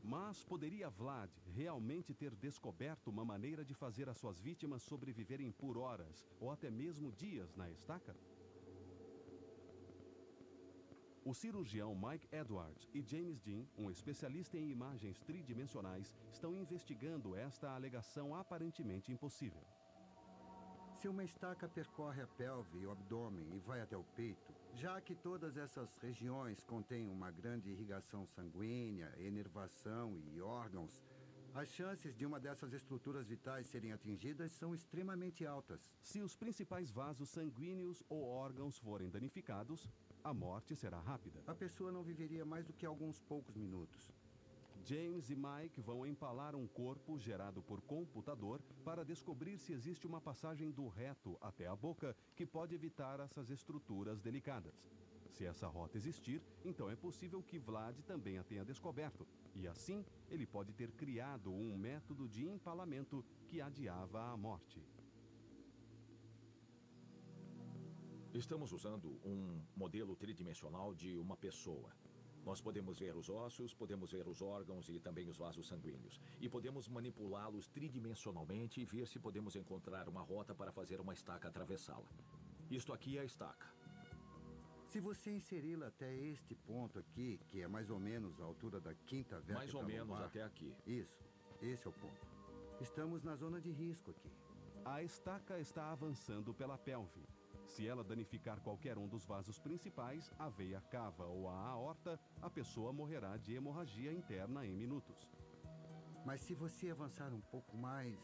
Mas poderia Vlad realmente ter descoberto uma maneira de fazer as suas vítimas sobreviverem por horas ou até mesmo dias na estaca? O cirurgião Mike Edwards e James Dean, um especialista em imagens tridimensionais, estão investigando esta alegação aparentemente impossível. Se uma estaca percorre a pelve e o abdômen e vai até o peito, já que todas essas regiões contêm uma grande irrigação sanguínea, enervação e órgãos, as chances de uma dessas estruturas vitais serem atingidas são extremamente altas. Se os principais vasos sanguíneos ou órgãos forem danificados, a morte será rápida. A pessoa não viveria mais do que alguns poucos minutos. James e Mike vão empalar um corpo gerado por computador para descobrir se existe uma passagem do reto até a boca que pode evitar essas estruturas delicadas. Se essa rota existir, então é possível que Vlad também a tenha descoberto. E assim, ele pode ter criado um método de empalamento que adiava a morte. Estamos usando um modelo tridimensional de uma pessoa. Nós podemos ver os ossos, podemos ver os órgãos e também os vasos sanguíneos. E podemos manipulá-los tridimensionalmente e ver se podemos encontrar uma rota para fazer uma estaca atravessá-la. Isto aqui é a estaca. Se você inseri-la até este ponto aqui, que é mais ou menos a altura da quinta vértebra Mais ou menos lombar, até aqui. Isso, esse é o ponto. Estamos na zona de risco aqui. A estaca está avançando pela pelve. Se ela danificar qualquer um dos vasos principais, a veia cava ou a aorta, a pessoa morrerá de hemorragia interna em minutos. Mas se você avançar um pouco mais,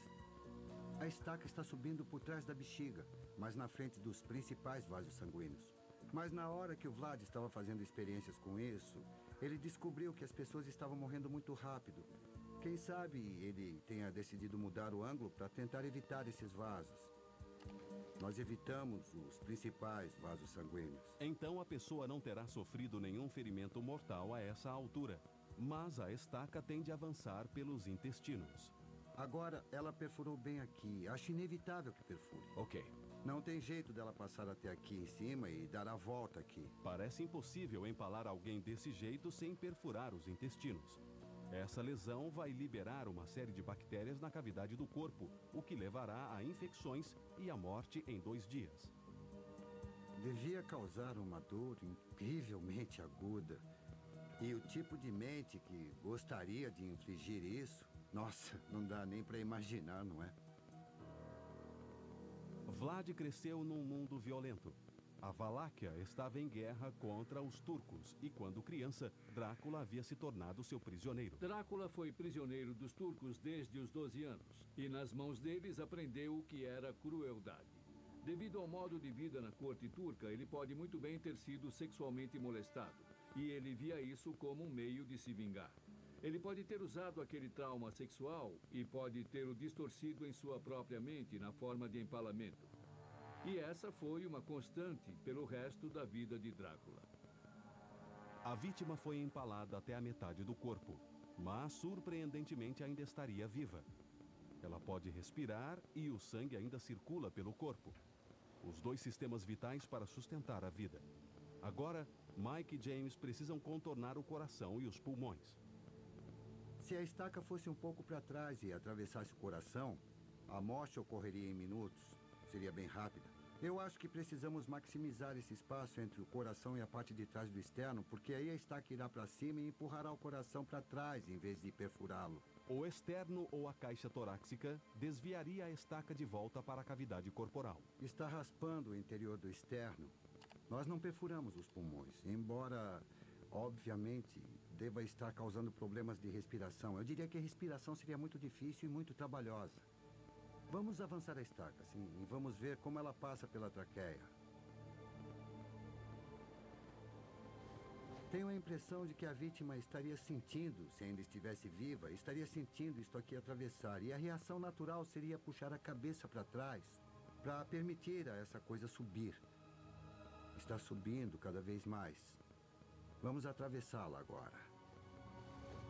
a estaca está subindo por trás da bexiga, mas na frente dos principais vasos sanguíneos. Mas na hora que o Vlad estava fazendo experiências com isso, ele descobriu que as pessoas estavam morrendo muito rápido. Quem sabe ele tenha decidido mudar o ângulo para tentar evitar esses vasos. Nós evitamos os principais vasos sanguíneos. Então a pessoa não terá sofrido nenhum ferimento mortal a essa altura. Mas a estaca tende a avançar pelos intestinos. Agora, ela perfurou bem aqui. Acho inevitável que perfure. Ok. Não tem jeito dela passar até aqui em cima e dar a volta aqui. Parece impossível empalar alguém desse jeito sem perfurar os intestinos. Essa lesão vai liberar uma série de bactérias na cavidade do corpo, o que levará a infecções e à morte em 2 dias. Devia causar uma dor incrivelmente aguda. E o tipo de mente que gostaria de infligir isso, nossa, não dá nem para imaginar, não é? Vlad cresceu num mundo violento. A Valáquia estava em guerra contra os turcos e, quando criança, Drácula havia se tornado seu prisioneiro. Drácula foi prisioneiro dos turcos desde os 12 anos e nas mãos deles aprendeu o que era crueldade. Devido ao modo de vida na corte turca, ele pode muito bem ter sido sexualmente molestado e ele via isso como um meio de se vingar. Ele pode ter usado aquele trauma sexual e pode ter o distorcido em sua própria mente na forma de empalamento. E essa foi uma constante pelo resto da vida de Drácula. A vítima foi empalada até a metade do corpo, mas surpreendentemente ainda estaria viva. Ela pode respirar e o sangue ainda circula pelo corpo. Os 2 sistemas vitais para sustentar a vida. Agora, Mike e James precisam contornar o coração e os pulmões. Se a estaca fosse um pouco para trás e atravessasse o coração, a morte ocorreria em minutos. Seria bem rápida. Eu acho que precisamos maximizar esse espaço entre o coração e a parte de trás do externo, porque aí a estaca irá para cima e empurrará o coração para trás, em vez de perfurá-lo. O externo ou a caixa torácica desviaria a estaca de volta para a cavidade corporal. Está raspando o interior do externo. Nós não perfuramos os pulmões, embora, obviamente, deva estar causando problemas de respiração. Eu diria que a respiração seria muito difícil e muito trabalhosa. Vamos avançar a estaca, sim, e vamos ver como ela passa pela traqueia. Tenho a impressão de que a vítima estaria sentindo, se ainda estivesse viva, estaria sentindo isto aqui atravessar. E a reação natural seria puxar a cabeça para trás, para permitir a essa coisa subir. Está subindo cada vez mais. Vamos atravessá-la agora.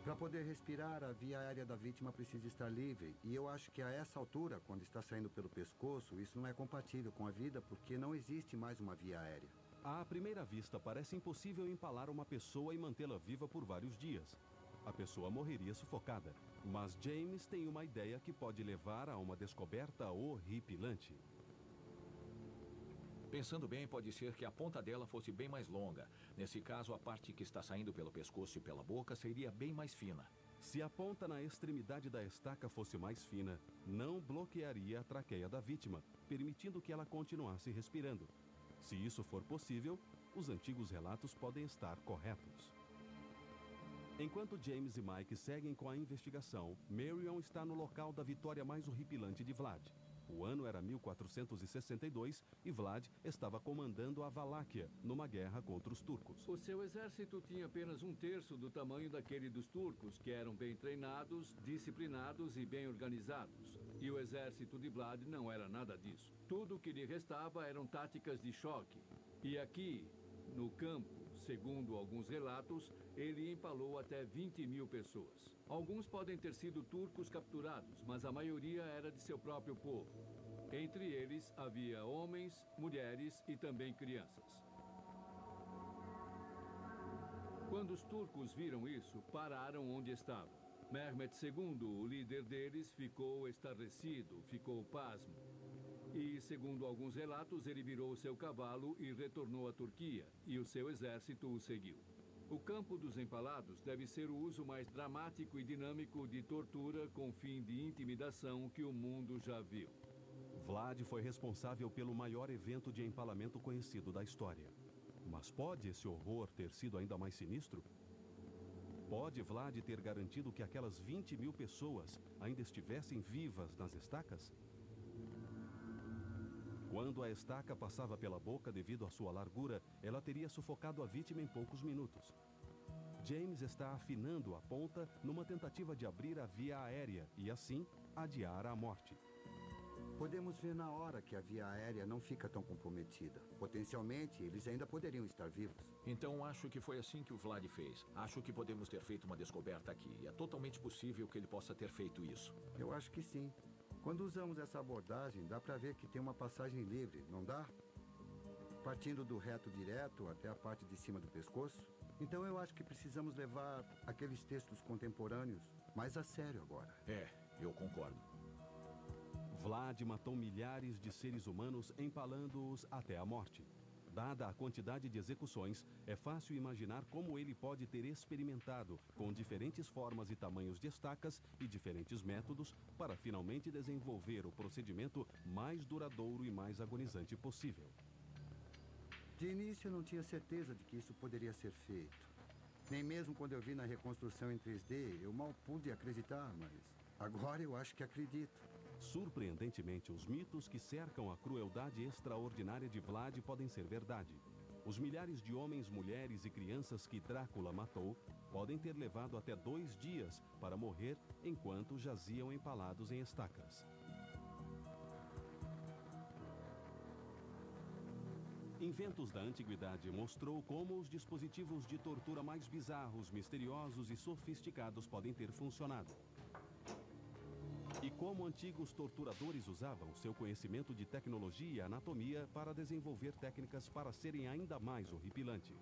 Para poder respirar, a via aérea da vítima precisa estar livre. E eu acho que a essa altura, quando está saindo pelo pescoço, isso não é compatível com a vida, porque não existe mais uma via aérea. À primeira vista, parece impossível empalar uma pessoa e mantê-la viva por vários dias. A pessoa morreria sufocada. Mas James tem uma ideia que pode levar a uma descoberta horripilante. Pensando bem, pode ser que a ponta dela fosse bem mais longa. Nesse caso, a parte que está saindo pelo pescoço e pela boca seria bem mais fina. Se a ponta na extremidade da estaca fosse mais fina, não bloquearia a traqueia da vítima, permitindo que ela continuasse respirando. Se isso for possível, os antigos relatos podem estar corretos. Enquanto James e Mike seguem com a investigação, Marion está no local da vitória mais horripilante de Vlad. O ano era 1462 e Vlad estava comandando a Valáquia numa guerra contra os turcos. O seu exército tinha apenas 1/3 do tamanho daquele dos turcos, que eram bem treinados, disciplinados e bem organizados. E o exército de Vlad não era nada disso. Tudo o que lhe restava eram táticas de choque. E aqui, no campo, segundo alguns relatos, ele empalou até 20.000 pessoas. Alguns podem ter sido turcos capturados, mas a maioria era de seu próprio povo. Entre eles havia homens, mulheres e também crianças. Quando os turcos viram isso, pararam onde estavam. Mehmet II, o líder deles, ficou estarrecido, ficou pasmo. E, segundo alguns relatos, ele virou seu cavalo e retornou à Turquia, e o seu exército o seguiu. O campo dos empalados deve ser o uso mais dramático e dinâmico de tortura com fim de intimidação que o mundo já viu. Vlad foi responsável pelo maior evento de empalamento conhecido da história. Mas pode esse horror ter sido ainda mais sinistro? Pode Vlad ter garantido que aquelas 20.000 pessoas ainda estivessem vivas nas estacas? Quando a estaca passava pela boca devido à sua largura, ela teria sufocado a vítima em poucos minutos. James está afinando a ponta numa tentativa de abrir a via aérea e, assim, adiar a morte. Podemos ver na hora que a via aérea não fica tão comprometida. Potencialmente, eles ainda poderiam estar vivos. Então acho que foi assim que o Vlad fez. Acho que podemos ter feito uma descoberta aqui. É totalmente possível que ele possa ter feito isso. Eu acho que sim. Quando usamos essa abordagem, dá para ver que tem uma passagem livre, não dá? Partindo do reto direto até a parte de cima do pescoço. Então eu acho que precisamos levar aqueles textos contemporâneos mais a sério agora. Eu concordo. Vlad matou milhares de seres humanos empalando-os até a morte. Dada a quantidade de execuções, é fácil imaginar como ele pode ter experimentado com diferentes formas e tamanhos de estacas e diferentes métodos para finalmente desenvolver o procedimento mais duradouro e mais agonizante possível. De início eu não tinha certeza de que isso poderia ser feito. Nem mesmo quando eu vi na reconstrução em 3D, eu mal pude acreditar, mas agora eu acho que acredito. Surpreendentemente, os mitos que cercam a crueldade extraordinária de Vlad podem ser verdade. Os milhares de homens, mulheres e crianças que Drácula matou podem ter levado até 2 dias para morrer enquanto jaziam empalados em estacas. Inventos da Antiguidade mostrou como os dispositivos de tortura mais bizarros, misteriosos e sofisticados podem ter funcionado. E como antigos torturadores usavam seu conhecimento de tecnologia e anatomia para desenvolver técnicas para serem ainda mais horripilante.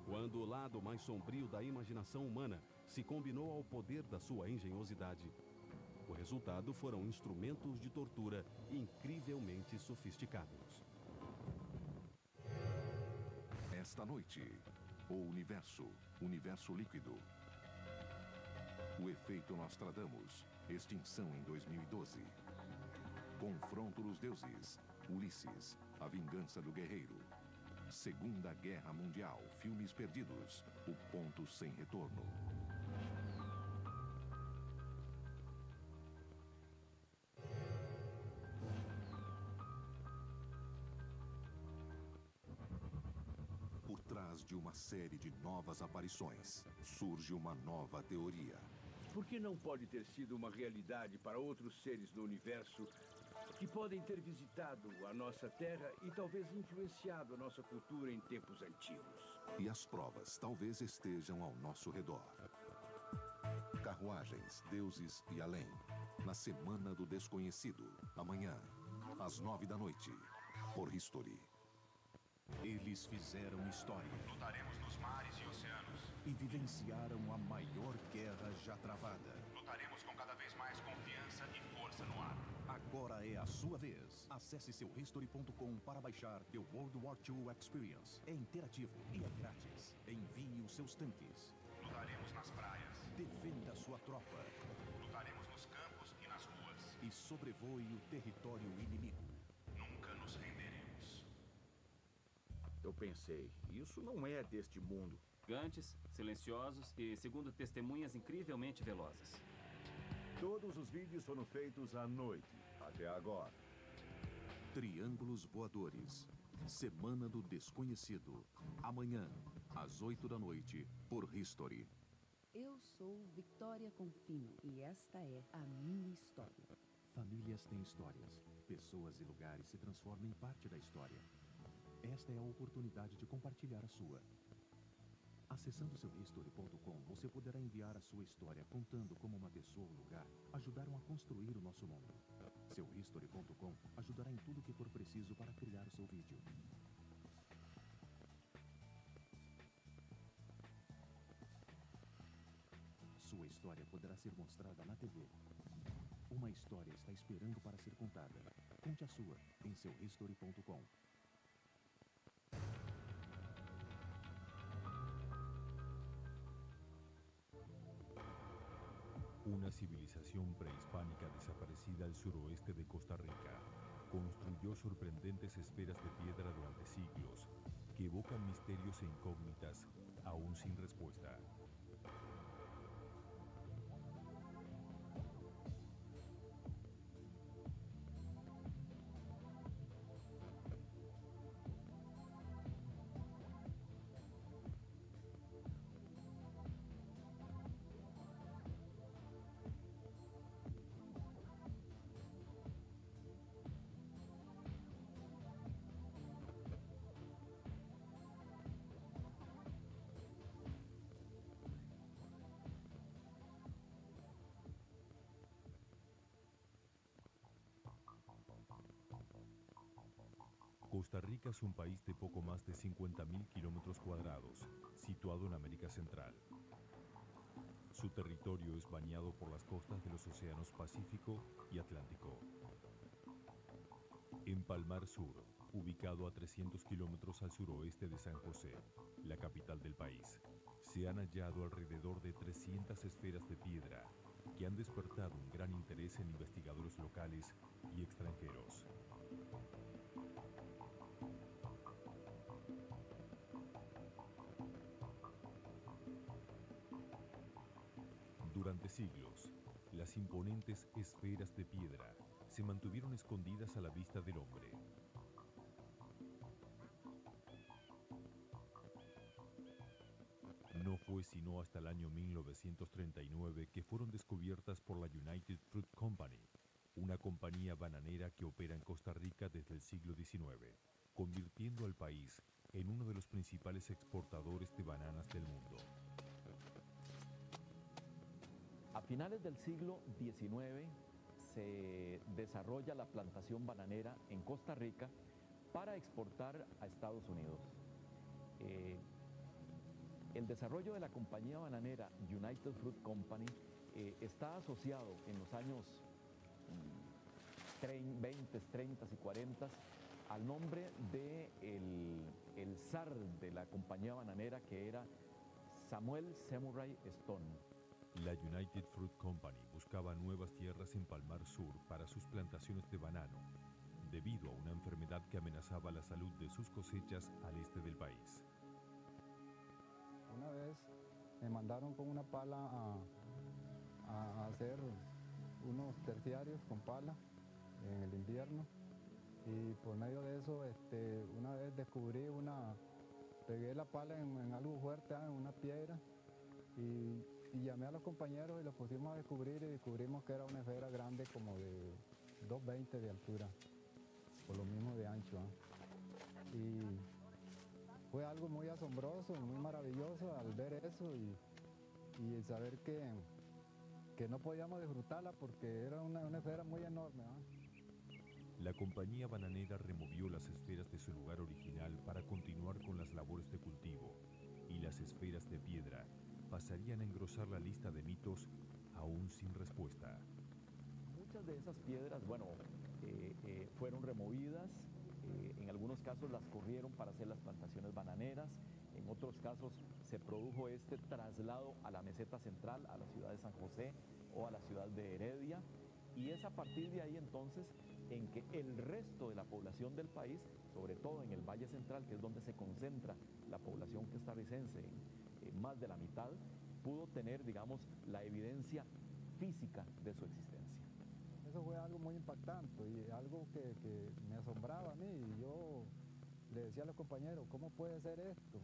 Quando o lado mais sombrio da imaginação humana se combinou ao poder da sua engenhosidade, o resultado foram instrumentos de tortura incrivelmente sofisticados. Esta noite, o universo líquido. O efeito Nostradamus, extinção em 2012. Confronto dos deuses, Ulisses, a vingança do guerreiro. Segunda Guerra Mundial, filmes perdidos, o ponto sem retorno. Por trás de uma série de novas aparições, surge uma nova teoria. Por que não pode ter sido uma realidade para outros seres do universo que podem ter visitado a nossa Terra e talvez influenciado a nossa cultura em tempos antigos? E as provas talvez estejam ao nosso redor. Carruagens, deuses e além. Na Semana do Desconhecido. Amanhã, às 9 da noite. Por History. Eles fizeram história. Lutaremos nos mares e oceanos. E vivenciaram a maior guerra já travada. Lutaremos com cada vez mais confiança e força no ar. Agora é a sua vez. Acesse seuhistory.com para baixar The World War II Experience. É interativo e é grátis. Envie os seus tanques. Lutaremos nas praias. defenda sua tropa. Lutaremos nos campos e nas ruas. E sobrevoe o território inimigo. Nunca nos renderemos. Eu pensei, isso não é deste mundo. Gigantes, silenciosos e, segundo testemunhas, incrivelmente velozes. Todos os vídeos foram feitos à noite, até agora. Triângulos voadores. Semana do Desconhecido. Amanhã, às 8 da noite, por History. Eu sou Victoria Confino e esta é a minha história. Famílias têm histórias. Pessoas e lugares se transformam em parte da história. Esta é a oportunidade de compartilhar a sua. Acessando seu history.com, você poderá enviar a sua história contando como uma pessoa ou lugar ajudaram a construir o nosso mundo. Seu history.com ajudará em tudo o que for preciso para criar o seu vídeo. Sua história poderá ser mostrada na TV. Uma história está esperando para ser contada. Conte a sua em seu history.com. Una civilización prehispánica desaparecida al suroeste de Costa Rica construyó sorprendentes esferas de piedra durante siglos que evocan misterios e incógnitas aún sin respuesta. Costa Rica es un país de poco más de 50.000 kilómetros cuadrados, situado en América Central. Su territorio es bañado por las costas de los océanos Pacífico y Atlántico. En Palmar Sur, ubicado a 300 kilómetros al suroeste de San José, la capital del país, se han hallado alrededor de 300 esferas de piedra que han despertado un gran interés en investigadores locales y extranjeros. Durante siglos, las imponentes esferas de piedra se mantuvieron escondidas a la vista del hombre. No fue sino hasta el año 1939 que fueron descubiertas por la United Fruit Company, una compañía bananera que opera en Costa Rica desde el siglo XIX, convirtiendo al país en uno de los principales exportadores de bananas del mundo. A finales del siglo XIX se desarrolla la plantación bananera en Costa Rica para exportar a Estados Unidos. El desarrollo de la compañía bananera United Fruit Company está asociado en los años 20, 30 y 40 al nombre de el zar de la compañía bananera, que era Samuel Samurai Stone. La United Fruit Company buscaba nuevas tierras en Palmar Sur para sus plantaciones de banano, debido a una enfermedad que amenazaba la salud de sus cosechas al este del país. Una vez me mandaron con una pala a hacer unos terciarios con pala en el invierno, y por medio de eso una vez pegué la pala en algo fuerte, en una piedra, y llamé a los compañeros y los pusimos a descubrir, y descubrimos que era una esfera grande como de 2,20 de altura, por lo mismo de ancho. Y fue algo muy asombroso, muy maravilloso al ver eso y saber que no podíamos disfrutarla porque era una esfera muy enorme. La compañía bananera removió las esferas de su lugar original para continuar con las labores de cultivo, y las esferas de piedra pasarían a engrosar la lista de mitos aún sin respuesta. Muchas de esas piedras, fueron removidas, en algunos casos las corrieron para hacer las plantaciones bananeras, En otros casos se produjo este traslado a la meseta central, a la ciudad de San José o a la ciudad de Heredia, y es a partir de ahí entonces en que el resto de la población del país, sobre todo en el Valle Central, que es donde se concentra la población costarricense, en más de la mitad, pudo tener, digamos, la evidencia física de su existencia. Eso fue algo muy impactante y algo que me asombraba a mí. Y yo le decía a los compañeros, ¿cómo puede ser esto?